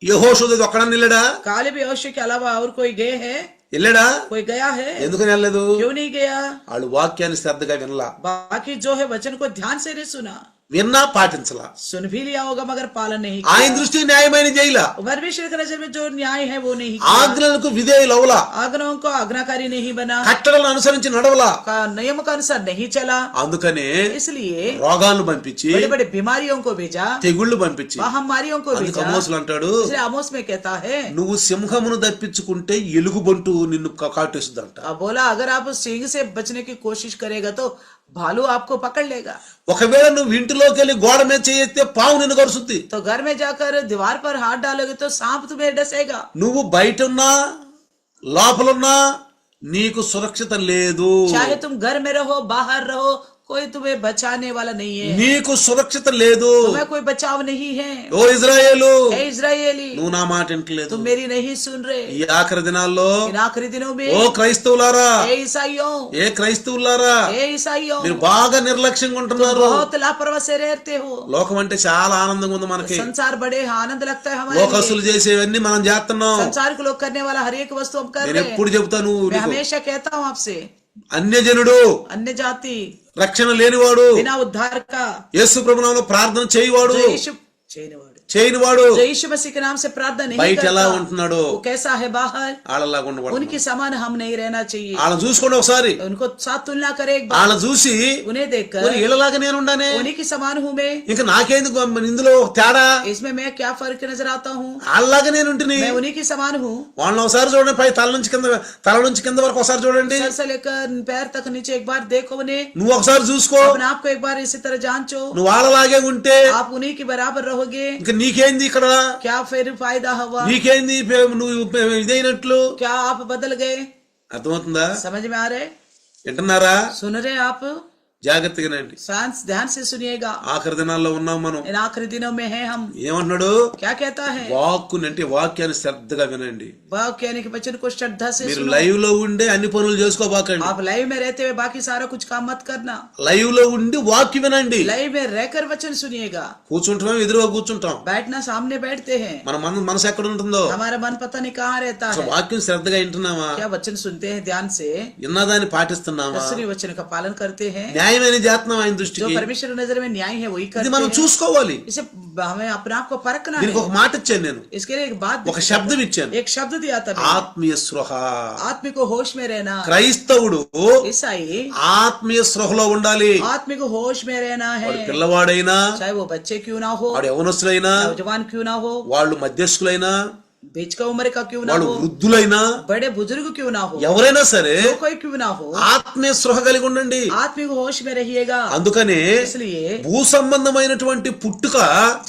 యెహోషువ ఒక్కడని వెళ్ళాడా? कालेब यहोशू के अलावा और कोई गए हैं? వెళ్ళాడా? कोई गया है? ఎందుకని వెళ్ళలేదు? क्यों नहीं गया? వాళ్ళు వాక్యాన్ని శ్రద్ధగా వినలా, बाकी जो है वचन को ध्यान से नहीं सुना, విన్నా పాటించలా। सुन भी लिया होगा मगर पालन नहीं ఆయన किया। దృష్టి న్యాయమైన చేయలా, परमेश्वर की नजर में जो न्याय है वो नहीं किया। ఆజ్ఞలకు విధేయులవలా, आज्ञाओं को आज्ञाकारी नहीं बना, కట్టడలను అనుసరించి నడవలా। का नियम का अनुसार नहीं चला, అందుకనే इसलिए రోగాలను పంపించి बड़े बड़े बीमारियों को भेजा, తెగుళ్ళు పంపించి महामारियों को అందుకు भेजा। అమోసులు అంటాడు, इसलिए आमोस में कहता है, నువ్వు సింహమును తప్పించుకుంటే ఎలుగుబంటు నిన్ను కాటేస్తుందంట। अब बोला अगर आप सिंह से बचने की कोशिश करेगा तो भालू आपको पकड़ लेगा। ఒకవేళ నువ్వు ఇంటిలోకి వెళ్ళి గోడ మీద చేయిస్తే పాము నిన్ను కరుస్తుంది। तो घर में जाकर दीवार पर हाथ डालोगे तो सांप तुम्हें डसेगा। నువ్వు బయట ఉన్నా లోపలున్నా నీకు సురక్షిత లేదు, चाहे तुम घर में रहो बाहर रहो कोई तुम्हें बचाने वाला नहीं है, నీకు సురక్షిత లేదు। तुम्हें कोई बचाव नहीं है। ఓ ఇజ్రాయేలు, हे इजरायली, నువ్వు నా మాట వింటలేదు। तुम मेरी नहीं सुन रहे। ఈ ఆఖరి దినాల్లో इन आखिरी दिनों में ఓ క్రైస్తవులారా, हे ईसाइयों, ఏ క్రైస్తవులారా, हे ईसाइयों, మీరు బాగా నిర్లక్ష్యంగా तुम ఉంటున్నారు। बहुत लापरवाह से रहते हो। లోకం అంటే చాలా ఆనందంగా ఉంది మనకి, संसार बड़े आनंद लगता है हमारे లోకస్తులు लिए। చేసేవన్నీ మనం చేస్తున్నాం। संसार के लोग करने वाला हर एक वस्तु हम कर నేను रहे ఎప్పుడు हैं। చెబుతాను, मैं हमेशा कहता हूँ आपसे, అన్యజనుడు, अन्य जाति రక్షణ లేనివాడు, बिना उद्धार का, యేసు ప్రభునామములో ప్రార్థన చేయవాడు, जो यीशु చేయనివాడు जो यीशु मसीह के नाम से प्रार्थना नहीं బయట ఎలా करता, ఉంటున్నాడు, वो कैसा है बाहर, వాళ్ళలాగా ఉండకూడదు। उनके समान हम नहीं रहना चाहिए। వాళ్ళని చూసుకోండి ఒకసారి, उनको साथ तुलना करे एक बार, వాళ్ళని చూసి उन्हें देखकर మరి వీళ్ళలాగా నేను ఉండానే, उन्हीं के समान हूँ मैं, ఇంకా నాకేందుకు ఇందులో తేడా, इसमें मैं क्या फर्क नजर आता हूँ, వాళ్ళలాగా నేను ఉంటుని। मैं उन्हीं के समान हूँ। వాళ్ళని ఒకసారి చూడండి, పై తల నుంచి కింద వరకు ఒకసారి చూడండి, सर से लेकर पैर तक नीचे एक बार देखो उन्हें, నువ్వు ఒకసారి చూసుకో। अपने आप को एक बार इसी तरह जांचो। నువ్వు వాళ్ళలాగే ఉంటే आप उन्हीं के बराबर रहोगे, ఇంకా నీకేంది ఇక్కడ, क्या फिर फायदा हुआ, నీకేంది నువ్వు ఇదైనట్లు, क्या आप बदल गए? అర్థమవుతుందా? समझ में आ रहे? వింటున్నారా? सुन रहे आप? జాగ్రత్తగానండి. ध्यान से सुनिएगा, ఆఖరి దినాల్లో ఉన్నాం మనం. इन आखिरी दिनों में है हम. ఏమంటున్నాడు? क्या कहता है? వాక్కుని అంటే వాక్యాన్ని శ్రద్ధగా వినండి. वाक्य यानी कि वचन को श्रद्धा से మీరు सुनो. లైవ్ లో ఉండే అన్ని పనులు చేసుకోబాకండి. आप लाइव में रहते हुए बाकी सारा कुछ काम मत करना. లైవ్ లో ఉండి వాక్యం వినండి. लाइव में रहकर वचन सुनिएगा. కూర్చుంటాం, ఎదురుగా కూర్చుంటాం. बैठना सामने बैठते हैं. మన మనసు ఎక్కడ ఉంటుందో. हमारा मन पता नहीं कहाँ रहता है. వాక్యం శ్రద్ధగా వింటున్నామా? क्या वचन सुनते हैं ध्यान से, విన్నదాన్ని పాటిస్తున్నామా? सुनी वचन का पालन करते हैं. న్యాయమైన చేస్తున్నాం ఆయన जो దృష్టికి. परमेश्वर की नजर में न्याय है वही ఇది करते మనం हैं. చూసుకోవాలి. इसे हमें अपने आप को परखना దీనికి है. ఒక మాట ఇచ్చాను నేను, इसके लिए एक बात ఒక శబ్దం ఇచ్చాను. एक शब्द दिया था. ఆత్మీయ స్పృహ. आत्मिक को होश में रहना. క్రైస్తవుడు ईसाई ఆత్మీయ స్పృహలో ఉండాలి. आत्मिक को होश में रहना है. వాడు పిల్లవాడైనా, चाहे वो बच्चे क्यों ना हो, వాడు యవనస్తులైనా, नौजवान क्यों ना हो, వాళ్ళు మధ్యస్థులైనా, बीच का उम्र का क्यों ना వాళ్ళు हो, వృద్ధులైనా, बड़े बुजुर्ग क्यों ना हो, ఎవరైనా సరే जो कोई क्यों ना हो, ఆత్మీయ స్పృహ కలిగి ఉండండి. आत्मिक होश में रहिएगा. అందుకనే इसलिए భూ సంబంధమైనటువంటి పుట్టుక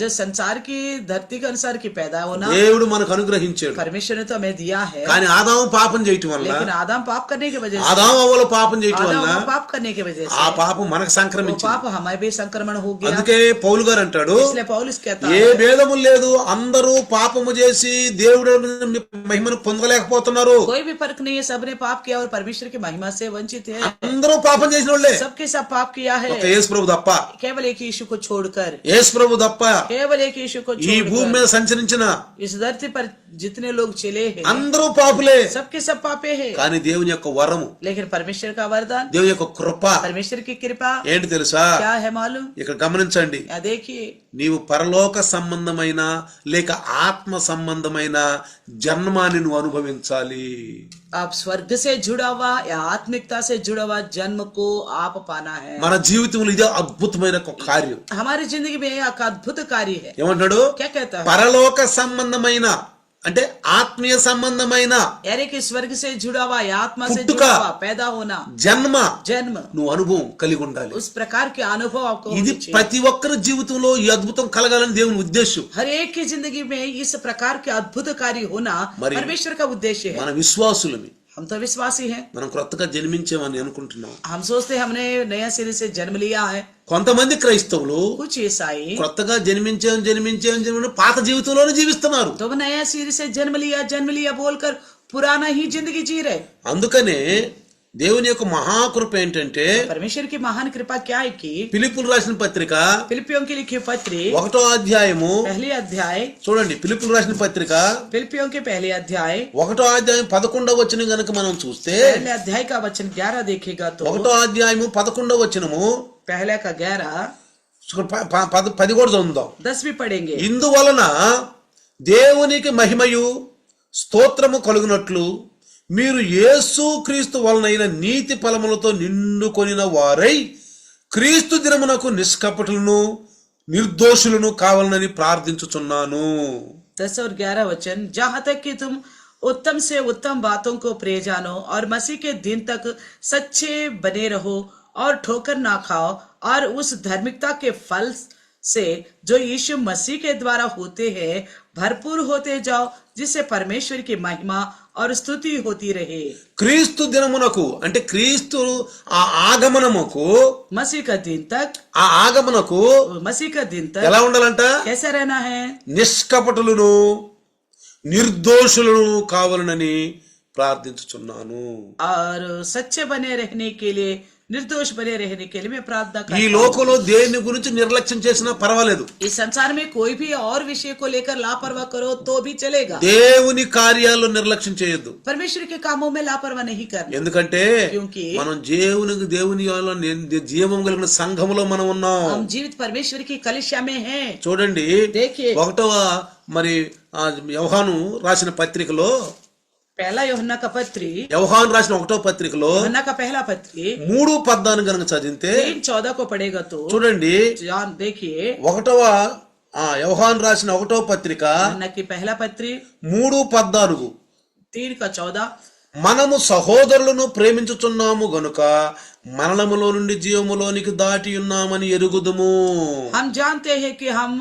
जो संसार की धरती के अनुसार की पैदा होना దేవుడు మనకు అనుగ్రహించాడు. परमेश्वर ने तो हमें दिया है. కానీ ఆదాము పాపం చేయటం వల్ల, लेकिन आदम पाप करने की वजह से, ఆదాము అవ్వలు పాపం చేయటం వల్ల आदम पाप करने की वजह ఆ से పాపం మనకు वो సంక్రమించింది. पाप हमें भी संक्रमण हो गया. అందుకే పౌలు గారు అంటాడు, इसलिए पौलुस कहता ఏ है భేదము లేదు, అందరూ పాపము చేసి దేవుడు మహిమను పొందలేకపోతున్నారు. कोई भी फर्क नहीं है, सबने पाप किया और परमेश्वर की महिमा से वंचित है. అందరూ పాపం చేసిన వాళ్ళే, सबके सब पाप किया है, ఒక యేసు ప్రభు తప్ప. केवल एक यीशु को छोड़कर, యేసు ప్రభు తప్ప केवल एक यीशु को ఈ భూమి छोड़कर మీద సంచరించిన इस धरती पर जितने लोग चले हैं అందరూ పాపులే. सबके सब पापे हैं. కానీ దేవుని యొక్క వరము, लेकिन परमेश्वर का वरदान, దేవుని యొక్క కృప परमेश्वर की कृपा ఏంటి తెలుసా? क्या है मालूम? ఇక్కడ గమనించండి. या देखिए, నీవు పరలోక సంబంధమైన లేక ఆత్మ సంబంధమైన జన్మాన్ని నువ్వు అనుభవించాలి. आप स्वर्ग से जुड़ा हुआ या आत्मिकता से जुड़ा हुआ जन्म को आप पाना है. మన జీవితంలో ఇదే అద్భుతమైన ఒక కార్యం. हमारी जिंदगी में एक अद्भुत कार्य है. ఏమంటాడు? क्या कहता है? పరలోక సంబంధమైన అంటే ఆత్మీయ సంబంధమైన यानी कि स्वर्ग से जुड़ा हुआ या आत्मा से पुट्टुका, जुड़ा हुआ पैदा होना, జన్మ जन्म, నువ్వు అనుభవం కలిగి ఉండాలి. उस प्रकार के अनुभव आपको ఇది होने चाहिए. ప్రతి ఒక్కరి జీవితంలో ఈ అద్భుతం కలగాలని దేవుని ఉద్దేశం. हर एक की जिंदगी में इस प्रकार के अद्भुत कार्य होना మరి परमेश्वर का उद्देश्य है. మన విశ్వాసులమి, हम तो विश्वासी हैं. మనం క్రొత్తగా జన్మించామని అనుకుంటున్నాం. हम सोचते हैं हमने नया सिरे से जन्म लिया है. కొంతమంది క్రైస్తవులు कुछ ईसाई క్రొత్తగా జన్మించాం పాత జీవితంలోనే జీవిస్తున్నారు. तो नया सिरे से जन्म लिया बोलकर पुराना ही जिंदगी जी रहे. అందుకనే దేవుని యొక్క మహాకృప ఏంటంటే, परमेश्वर की महान कृपा क्या है कि ఫిలిప్పులు రాసిన పత్రిక फिलिपियों की लिखी पत्री 1వ అధ్యాయము पहली अध्याय, చూడండి. ఫిలిప్పులు రాసిన పత్రిక फिलिपियों के पहले अध्याय 1వ అధ్యాయం 11వ వచనం గనుక మనం చూస్తే, पहले अध्याय का वचन 11 देखेगा तो 1వ అధ్యాయము 11వ వచనము पहले का 11 10 కూడా చదువుదాం. 10 भी पढ़ेंगे. ఇందువలన దేవునికి మహిమయు స్తోత్రము కలుగునట్లు మీరు యేసు క్రీస్తు వలనైన నీతి ఫలములతో నిండుకొనిన వారై క్రీస్తు దినమునకు నిష్కపటులను నిర్దోషులను కావాలని ప్రార్థించుచున్నాను. 10 और 11 वचन, जहाँ तक कि तुम उत्तम से उत्तम बातों को प्रिय जानो और मसीह के दिन तक सच्चे बने रहो और ठोकर ना खाओ और उस धार्मिकता के फल से जो यीशु मसीह के द्वारा होते हैं भरपूर होते जाओ, जिससे परमेश्वर की महिमा और स्तुति होती रहे. క్రీస్తు దినమునకు అంటే క్రీస్తు ఆ ఆగమనముకు, मसीह का दिन तक, ఆ ఆగమనకు मसीह का दिन तक ఎలా ఉండాలంట? कैसा रहना है? నిష్కపటులను నిర్దోషులను కావాలనని ప్రార్థించుచున్నాను. और सच्चे बने रहने के लिए, निर्दोष बने रहने के लिए मैं प्रार्थना करता ఈ हूं. లోకంలో దేని గురించి నిర్లక్ష్యం చేసినా పర్వాలేదు. इस संसार में कोई भी और विषय को लेकर लापरवाह करो तो भी चलेगा. దేవుని కార్యాల్లో నిర్లక్ష్యం చేయొద్దు. परमेश्वर के कामों में लापरवाह नहीं करना. ఎందుకంటే क्योंकि మనం దేవుని జీవం కలిగిన సంఘములో మనం ఉన్నాం. हम जीवित परमेश्वर की कलिसिया में हैं. చూడండి, देखिए, 1వ యోహాను రాసిన పత్రికలో, पहला यूहन्ना का पत्री, యోహాను రాసిన 1వ పత్రికలో यूहन्ना का पहला पत्री 3:14 గనుక చదివితే 3:14 को पढ़ेगा तो చూడండి, देखिए, 1వ యోహాను రాసిన 1వ పత్రిక यूहन्ना की पहला पत्री 3:14, 3 का 14, మనము సహోదరులను ప్రేమించుచున్నాము గనుక మరణములో నుండి జీవములోనికి దాటి ఉన్నామని ఎరుగుదుము. हम जानते हैं कि हम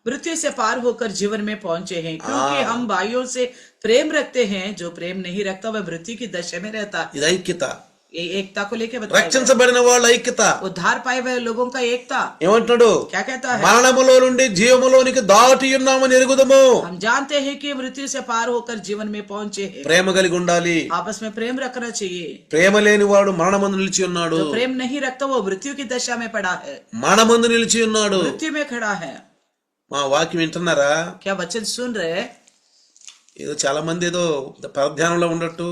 मृत्यु से पार होकर जीवन में पहुंचे हैं, क्योंकि हम भाइयों से प्रेम रखते हैं. जो प्रेम नहीं रखता वह मृत्यु की दशा में रहता है. ఇది ఐక్యత. ये एकता को लेके बताया गया। రక్షించబడిన వాళ్ళ ఐక్యత उद्धार पाए हुए लोगों का एकता ఏమంటున్నాడు? क्या कहता है? మరణములో నుండి జీవములోనికి దాటి ఉన్నామని ఎరుగుదము. हम जानते हैं कि मृत्यु से पार होकर जीवन में पहुंचे हैं। ప్రేమ కలిగి ఉండాలి. आपस में प्रेम रखना चाहिए। ప్రేమ లేని వాడు మరణమందు నిలిచి ఉన్నాడు. जो प्रेम नहीं रखता वो मृत्यु की दशा में पड़ा है, మరణమందు నిలిచి ఉన్నాడు. मृत्यु में खड़ा है। మా వాక్యం వింటున్నారా? क्या वचन सुन रहे? ఏదో చాలా మంది ఏదో పరధ్యానంలో ఉండట్టు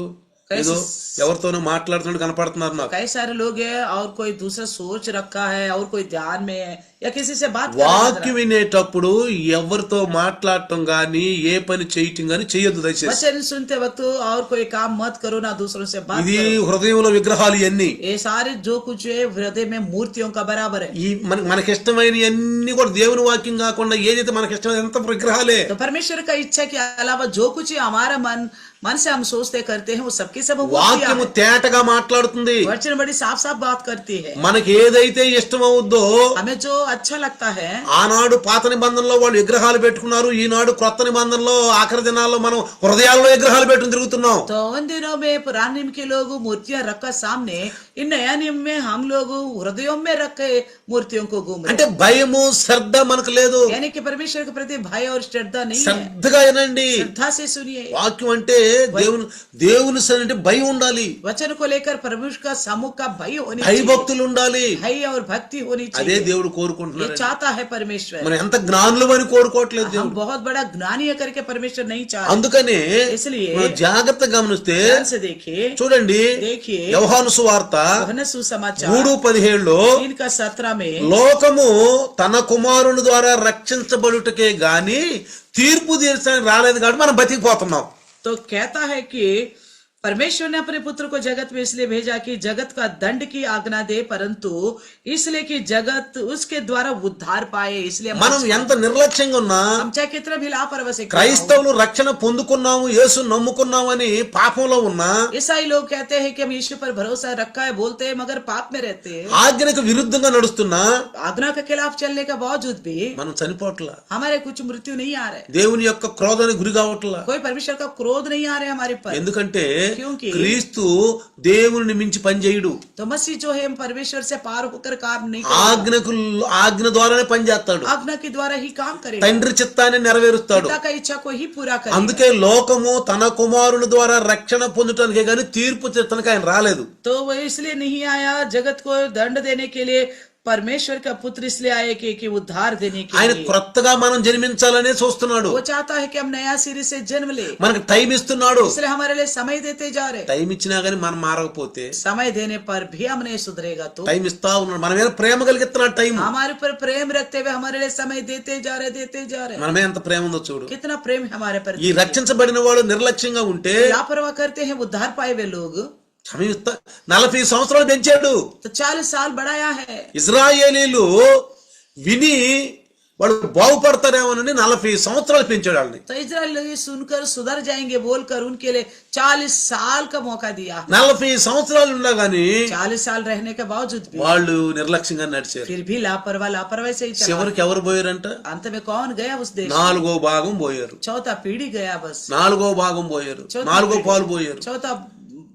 ఏదో ఎవరితోనూ మాట్లాడుతున్నట్టు కనపడుతున్నారు నాకు. कई सारे लोग हैं और कोई दूसरा सोच रखा है और कोई ध्यान में है या किसी से बात कर रहा है। వాక్యం వినేటప్పుడు ఎవరితో మాట్లాడటం గాని ఏ పని చేయటం గాని చెయ్యొద్దు దయచేసి. वचन सुनते वक्त और कोई काम मत करो, ना दूसरों से बात ఇది करो। హృదయంలో విగ్రహాలు ఇవన్నీ. ये सारे जो कुछ है हृदय में मूर्तियों का बराबर है। ఈ మనకి ఇష్టమైన అన్ని కూడా దేవుని వాక్యం కాకుండా ఏదైతే మనకి ఇష్టమైన అంత విగ్రహాలే. तो परमेश्वर का इच्छा के अलावा जो कुछ हमारा मन से हम सोचते करते हैं वो सबके सब వాక్యము తేటగా మాట్లాడుతుంది. वचन बड़ी साफ साफ बात करती है। మనకి ఏదైతే ఇష్టమవుద్దో हमें जो अच्छा लगता है। ఆనాడు పాత నిబంధనలో వాళ్ళు విగ్రహాలు పెట్టుకున్నారు, ఈనాడు క్రొత్త నిబంధనలో ఆఖరి దినాల్లో మనం హృదయాల్లో విగ్రహాలు పెట్టుకుని తిరుగుతున్నాం. तो उन दिनों में पुराने नियम के लोग मूर्तियां रखकर सामने, इन नया नियम में हम लोग हृदयों में रखे मूर्तियों को घूम रहे। అంటే భయము శ్రద్ధ మనకు లేదు. यानी कि परमेश्वर के प्रति भय और श्रद्धा नहीं है। శ్రద్ధగా వినండి. श्रद्धा से सुनिए। వాక్యం అంటే దేవుని అంటే భయం ఉండాలి. वचन को लेकर परमेश्वर का सम्मुख का भय होनी चाहिए। భయభక్తులు ఉండాలి. भय और भक्ति होनी అదే चाहिए। దేవుడు ये కోరుకుంటున్నాడు. चाहता है परमेश्वर। మనం ఎంత జ్ఞానులు అని కోరుకోవట్లేదు हम దేవుడు. बहुत बड़ा ज्ञानी है करके परमेश्वर नहीं चाहता। అందుకనే इसलिए మనం జాగ్రత్తగా గమనిస్తే ध्यान से देखिए, చూడండి देखिए యోహాను సువార్త యోహన్న సుసమాచార 3:17లో 3:17 में లోకము తన కుమారుని ద్వారా రక్షించబడుటకే గాని తీర్పు తీర్చడానికి రాలేదు కాబట్టి మనం బతికిపోతున్నాం. तो कहता है कि परमेश्वर ने अपने पुत्र को जगत में इसलिए भेजा कि जगत का दंड की आज्ञा दे, परंतु इसलिए कि जगत उसके द्वारा उद्धार पाए। इसलिए మనం ఎంత నిర్లక్ష్యంగా ఉన్నా हम चाहे कितना भी लापरवाही से क्यों ना हो। క్రైస్తవులు రక్షణ పొందుకున్నాము, యేసు నమ్ముకున్నామని పాపంలో ఉన్నా, ईसाई लोग कहते हैं कि हम यीशु पर भरोसा रखा है बोलते हैं मगर पाप में रहते हैं। ఆజ్ఞకు విరుద్ధంగా నడుస్తున్నా आज्ञा के खिलाफ चलने का बावजूद भी మనం చనిపోవట్లా. हमारे कुछ मृत्यु नहीं आ रहे, దేవుని యొక్క క్రోధానికి గురి కావట్లా. कोई परमेश्वर का क्रोध नहीं आ रहे हमारे पर। ఎందుకంటే क्योंकि క్రీస్తు దేవుని మించి పనిచేయడు. तो मसीह जो है परमेश्वर से पार होकर काम नहीं करेगा। ఆజ్ఞ ద్వారానే పనిచేస్తాడు. आज्ञा के द्वारा ही काम करेगा। తండ్రి చిత్తాన్ని నెరవేరుస్తాడు. पिता का इच्छा को ही पूरा करेगा। అందుకే లోకము తన కుమారుని ద్వారా రక్షణ పొందటానికే గాని తీర్పు తీర్చడానికి ఆయన రాలేదు. तो वो इसलिए नहीं आया जगत को दंड देने के लिए, परमेश्वर का पुत्र इसलिए आए कि उद्धार देने के ఆయన लिए। క్రొత్తగా మనం జన్మించాలనే చూస్తున్నాడు. वो चाहता है कि हम नया सिरे से जन्म ले, మనకు టైం ఇస్తున్నాడు. इसलिए हमारे लिए समय देते जा रहे। టైం ఇచ్చినా గానీ మనం మారకపోతే, समय देने पर भी हम नहीं सुधरेगा तो టైం ఇస్తా ఉన్నాడు. మన మీద ప్రేమ కలిగిస్తున్నాడు. టైం हमारे पर प्रेम रखते हुए हमारे लिए समय देते जा रहे। మన మీద ఎంత ప్రేమ ఉందో చూడు. कितना प्रेम है हमारे पर। ఈ రక్షించబడిన వాళ్ళు నిర్లక్ష్యంగా ఉంటే लापरवाह करते हैं उद्धार पाए हुए लोग। సమయం ఇస్తా 40 సంవత్సరాలు పెంచాడు. तो 40 साल बढ़ाया है। ఇజ్రాయేలీలు విని వాళ్ళు బాగుపడతారేమోనని 40 సంవత్సరాలు పెంచాడు వాళ్ళని. तो इजराइल लोग ये सुनकर सुधर जाएंगे बोलकर उनके लिए 40 साल का मौका दिया। 40 సంవత్సరాలు ఉన్నా గానీ 40 साल रहने के बावजूद भी వాళ్ళు నిర్లక్ష్యంగా నడిచారు. फिर भी लापरवाही से ही चला। చివరికి ఎవరు పోయారంట? अंत में कौन गया उस देश? 4వ భాగం పోయారు. चौथा पीढ़ी गया बस। 4వ భాగం పోయారు. 4వ పాలు పోయారు. चौथा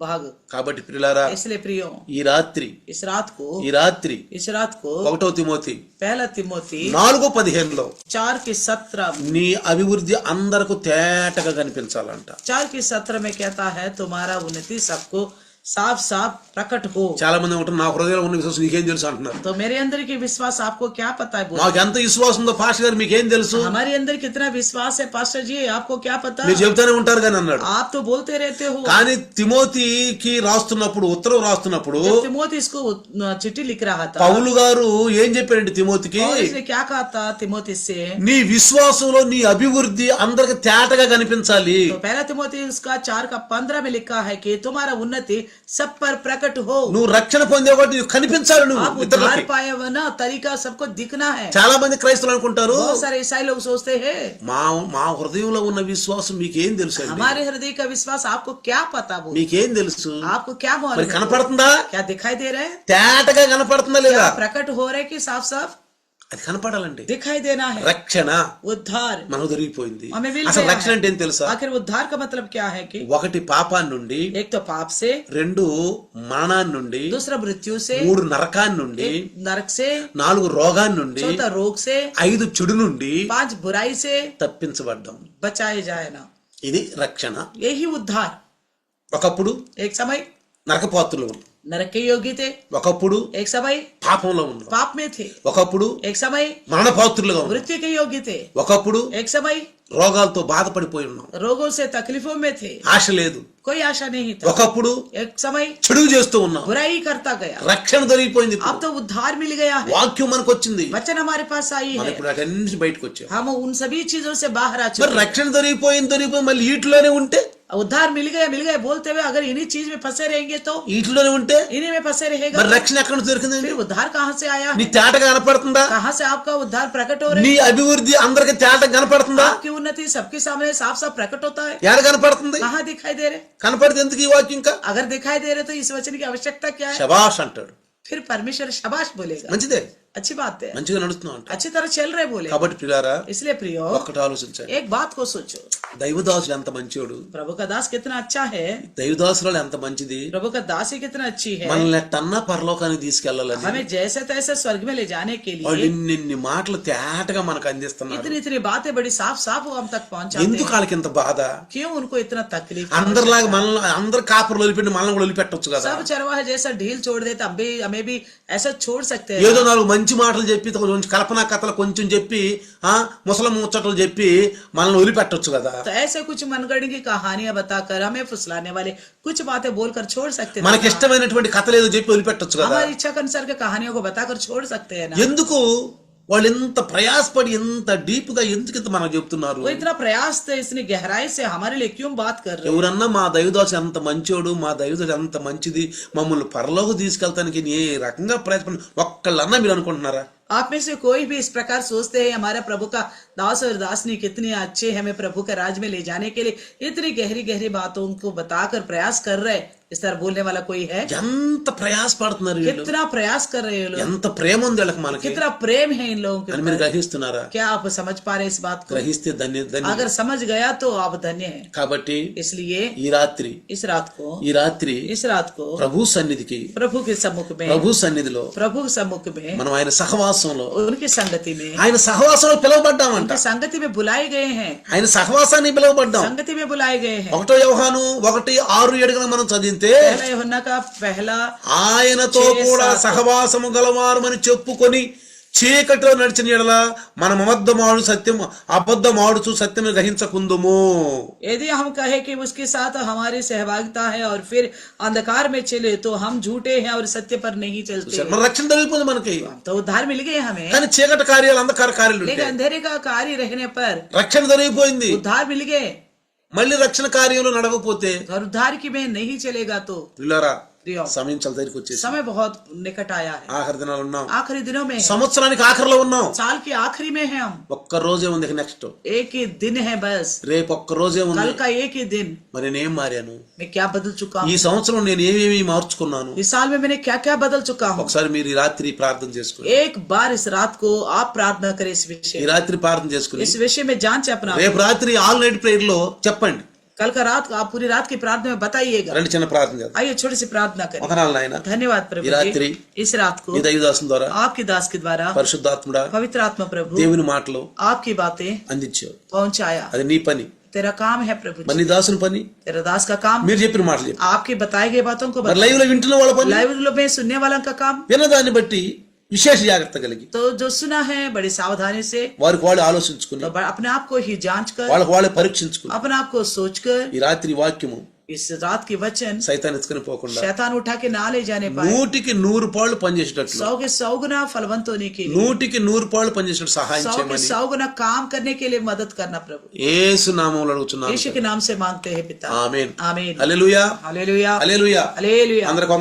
भाग। కాబట్టి ప్రియులారా, इसलिए प्रियो ఈ రాత్రి इस रात को 1వ తిమోతి 1 తిమోతి 4:15లో 4:17 నీ అభివృద్ధి అందరకు తేటగా కనిపించాలంట. 4:17 में कहता है तुम्हारा उन्नति सबको साफ साफ प्रकट हो। చాలా మంది ఉంటారు, నా హృదయంలో ఉన్న విశ్వాసం నీకేం తెలుసు అంటున్నారు. तो मेरे अंदर की विश्वास आपको क्या पता है? నాకు ఎంత విశ్వాసం ఉందో పాస్టర్ గారు మీకేం తెలుసు? हमारे अंदर कितना विश्वास है पास्टर जी आपको क्या पता? మీరు చెబుతానే ఉంటారు కానీ అన్నాడు. आप तो बोलते रहते हो। కానీ తిమోతికి రాస్తున్నప్పుడు, ఉత్తరం రాస్తున్నప్పుడు जब तिमोथी इसको चिट्ठी लिख रहा था, పౌలు గారు ఏం చెప్పారంటే తిమోతికి, और इसने क्या कहा था तिमोथी से? నీ విశ్వాసంలో నీ అభివృద్ధి అందరికి తేటగా కనిపించాలి. तो 1 तिमोथी उसका 4:15 में लिखा है कि तुम्हारा उन्नति सब पर प्रकट हो। నువ్వు రక్షణ పొందే ఒకటి నువ్వు కనిపించాలి. నువ్వు आप ఇతరులకి. उद्धार पाए हुए ना तरीका सबको दिखना है। చాలా మంది క్రైస్తవులు అనుకుంటారు, बहुत सारे ईसाई लोग सोचते हैं మా హృదయంలో ఉన్న విశ్వాసం మీకేం తెలుసు అండి? हमारे हृदय का विश्वास आपको क्या पता? बोल మీకేం తెలుసు? आपको क्या మరి मालूम? కనపడుతుందా? क्या दिखाई दे रहे हैं? తేటగా కనపడుతుందా లేదా? क्या प्रकट हो रहे कि साफ साफ? అది కనపడాలండి. दिखाई देना है, రక్షణ उद्धार మనకు దొరికిపోయింది. हमें मिल అసలు गया రక్షణ है। అంటే ఏం తెలుసా? आखिर उद्धार का मतलब क्या है कि ఒకటి పాపాన్ని నుండి, एक तो पाप से, రెండు మరణాన్ని నుండి, दूसरा मृत्यु से, మూడు నరకాన్ని నుండి, एक नरक से, నాలుగు రోగాన్ని నుండి, चौथा रोग से, ఐదు చెడు నుండి 5 बुराई से తప్పించబడ్డాం. बचाए जाए ना, ఇది రక్షణ. यही उद्धार। ఒకప్పుడు एक समय నరకపాత్రులు ఉన్నాం, नरक के योग्य थे, ఒకప్పుడు एक समय పాపంలో ఉన్నాం, पाप में थे, ఒకప్పుడు एक समय మరణపాత్రులుగా ఉన్నాం, मृत्यु के योग्य थे, ఒకప్పుడు एक समय రోగాలతో బాధపడిపోయి ఉన్నాం, रोगों से तकलीफों में थे, ఆశ లేదు, कोई आशा नहीं था, ఒకప్పుడు एक समय చెడు చేస్తూ ఉన్నాం. बुराई करता गया, రక్షణ దొరికిపోయింది. अब तो उद्धार मिल गया है, వాక్యం మనకు వచ్చింది, वचन हमारे पास आई మనం है, ఇప్పుడు అటన్నిటి బయటకు వచ్చాం. हम उन सभी चीजों से बाहर आ మరి चुके हैं। రక్షణ దొరికిపోయింది మళ్ళీ వీటిలోనే ఉంటే, उद्धार मिल गया बोलते हुए अगर इन्हीं चीज में फंसे रहेंगे तो వీటిలోనే ఉంటే इन्हीं में फंसे रहेगा మరి రక్షణ ఎక్కడ నుంచి దొరికిందండి? फिर उद्धार कहाँ से आया నీ है? తేటగా కనపడుతుందా? कहाँ से आपका उद्धार प्रकट हो रहा నీ है? అభివృద్ధి అందరికి తేటగా కనపడుతుందా? आपकी उन्नति सबके सामने साफ साफ प्रकट होता है, ఎక్కడ కనపడుతుంది? कहाँ दिखाई दे रहे? కనపడితే ఎందుకు ఈ వాక్యం? ఇంకా अगर दिखाई दे रहे तो इस वचन की आवश्यकता क्या है? శబాష్ అంటాడు. फिर परमेश्वर शाबाश बोलेगा, మంచిదే, अच्छी बात है, మంచిగా నడుస్తున్నావు అంట. अच्छी तरह चल रहे बोले। కాబట్టి పిల్లారా इसलिए प्रियो ఒక్కటి ఆలోచించండి, एक बात को सोचो, దైవదాసుడు ఎంత మంచివాడు, प्रभु का दास कितना अच्छा है, దైవదాసురాలు ఎంత మంచిది, प्रभु का दास ही कितना अच्छी है, మనల్ని ఎట్టన్నా పరలోకానికి తీసుకెళ్లాలని हमें जैसे तैसे स्वर्ग में ले जाने के వాళ్ళు लिए ఇన్ని మాటలు తేటగా మనకు అందిస్తున్నారు. इतनी इतनी बातें बड़ी साफ साफ वो हम तक पहुंचाते ఎందుకు हैं। వాళ్ళకి ఇంత బాధ? क्यों उनको इतना तकलीफ? అందరిలాగా మనల్ని అందరు కాపురులు వదిలిపెట్టి మనల్ని కూడా వదిలిపెట్టొచ్చు కదా. सब चरवाहे जैसा ढील छोड़ देते हमें भी ऐसा छोड़ सकते हैं। ఏదో నాలుగు మంచి మాటలు చెప్పి కొంచెం కల్పనా కథలు కొంచెం చెప్పి ముసలం ముచ్చట్లు చెప్పి మనల్ని వదిలిపెట్టొచ్చు కదా. तो ऐसे कुछ मनगढ़ की कहानियां बताकर हमें फुसलाने वाले कुछ बातें बोलकर छोड़ सकते हैं। మనకి ఇష్టమైనటువంటి కథలు ఏదో చెప్పి వదిలిపెట్టొచ్చు కదా. हमारी इच्छा के अनुसार के कहानियों को बताकर छोड़ सकते हैं ना। ఎందుకు వాళ్ళు ఎంత ప్రయాసపడి ఎంత డీప్ గా ఎందుకు ఇంత మనకు చెప్తున్నారు? वो इतना प्रयास थे, इतनी गहराई से हमारे लिए क्यों बात कर रहे हैं? ఎవరన్నా మా దైవదాసు ఎంత మంచోడు, మా దైవదాసు ఎంత మంచిది, మమ్మల్ని పరలోకి తీసుకెళ్తానికి ఏ రకంగా ప్రయత్నం ఒక్కళ్ళన్నా మీరు అనుకుంటున్నారా? आप में से कोई भी इस प्रकार सोचते हैं हमारा प्रभु का दास और दासनी कितने अच्छे हमें प्रभु के राज में ले जाने के लिए इतनी गहरी गहरी बातों को बताकर प्रयास कर रहे हैं? इस तरह बोलने वाला कोई है? ఎంత ప్రయాస పడుతున్నారు వీళ్ళు, कितना प्रयास कर रहे हैं लोग, ఎంత ప్రేమ ఉంది వీళ్ళకి మనకి कितना प्रेम है इन लोगों के అని మీరు ऊपर। గ్రహిస్తున్నారా? क्या आप समझ पा रहे हैं इस बात को? గ్రహిస్తే ధన్య. अगर समझ गया तो आप धन्य हैं। కాబట్టి इसलिए ఈ రాత్రి इस रात को ప్రభు సన్నిధికి, प्रभु के सम्मुख में, ప్రభు సన్నిధిలో प्रभु सम्मुख में, మనం ఆయన సహవాసంలో, उनकी संगति में, ఆయన సహవాసంలో పిలువబడ్డామంట. उनकी संगति में बुलाए गए हैं, ఆయన సహవాసాన్ని పిలువబడ్డాం. संगति में बुलाए गए हैं। 1 యోహాను 1:6-7 మనం చదివితే पहला यूहन्ना का पहला ఆయనతో కూడా సహవాసము గలవారమని చెప్పుకొని చీకటిలో నడిచిన ఎడల మనం అబద్ధమాడుచు సత్యం గ్రహించకుందుము. यदि हम कहे कि उसके साथ हमारी सहभागिता है और फिर अंधकार में चले तो हम झूठे हैं और सत्य पर नहीं चलते। మన రక్షణ దొరికిపోయింది మనకి, तो उद्धार मिल गए हमें, కానీ చీకటి కార్యాలు అంధకార కార్యాలు लेकिन ఉంటాయి. अंधेरे का कार्य रहने पर రక్షణ దొరికిపోయింది, उद्धार मिल गए మళ్ళీ రక్షణ కార్యంలో నడవకపోతే और उद्धार की में नहीं चलेगा तो పిల్లరా प्रियो, సమయం చాలా దగ్గరికి వచ్చేసి समय बहुत निकट आया है, ఆఖరి దినాలు ఉన్నాం, आखिरी दिनों में है, సంవత్సరానికి ఆఖరిలో ఉన్నాం. साल की आखिरी में है हम, ఒక్క రోజే ఉంది నెక్స్ట్, एक ही दिन है बस, రేపు ఒక్క రోజే ఉంది. कल का एक ही दिन। మరి నేనేం మారాను? मैं क्या बदल चुका ఈ हूँ? సంవత్సరం నేను ఏమేమి మార్చుకున్నాను? इस साल में मैंने क्या क्या बदल चुका हूँ? ఒకసారి మీరు ఈ రాత్రి ప్రార్థన చేసుకోండి. एक बार इस रात को आप प्रार्थना करें इस ఈ विषय, రాత్రి ప్రార్థన చేసుకుని इस विषय में जांच अपना। రేపు రాత్రి ఆల్ నైట్ ప్రేయర్ లో చెప్పండి. कल का रात आप पूरी रात की प्रार्थना में बताइएगा। రెండు చిన్న ప్రార్థన చేద్దాం. आइए छोटी सी प्रार्थना करें। వందనాలు నాయన, धन्यवाद प्रभु ఈ రాత్రి जी, इस रात को నీ దైవదాసుని ద్వారా आपकी दास के द्वारा పరిశుద్ధాత్ముడా पवित्र आत्मा प्रभु దేవుని మాటలు आपकी बातें అందించావు. पहुंचाया। అది నీ పని, तेरा काम है प्रभु మరి जी, నీ దాసుని పని, तेरा दास का काम, మీరు చెప్పిన మాటలు చెప్పి आपकी बताई गई बातों को మరి లైవ్ లో వింటున్న వాళ్ళ పని, लाइव में सुनने वाला का काम। విన్నదాన్ని బట్టి విశేష జాగ్రత్త కలిగి तो जो सुना है बड़ी सावधानी से, వారికి వాళ్ళు ఆలోచించుకుని तो अपने आप को ही जांच कर, వాళ్ళకి వాళ్ళే పరీక్షించుకుని अपने आप को सोच कर ఈ రాత్రి వాక్యము इस रात की वचन సైతాన్ ఎత్తుకుని పోకుండా शैतान उठा के ना ले जाने पाए, 100 పాళ్ళు పనిచేసేటట్లు, 100 के 100 गुना फलवंत होने के लिए, 100 పాళ్ళు పనిచేసేటట్టు సహాయం 100 के చేయమని 100 गुना काम करने के लिए मदद करना प्रभु, యేసు నామములో అడుగుచున్నాను. यीशु के नाम से मांगते हैं पिता, ఆమేన్. आमीन, హల్లెలూయా, हालेलुया, హల్లెలూయా. हालेलुया। అందరికి వందనాలు.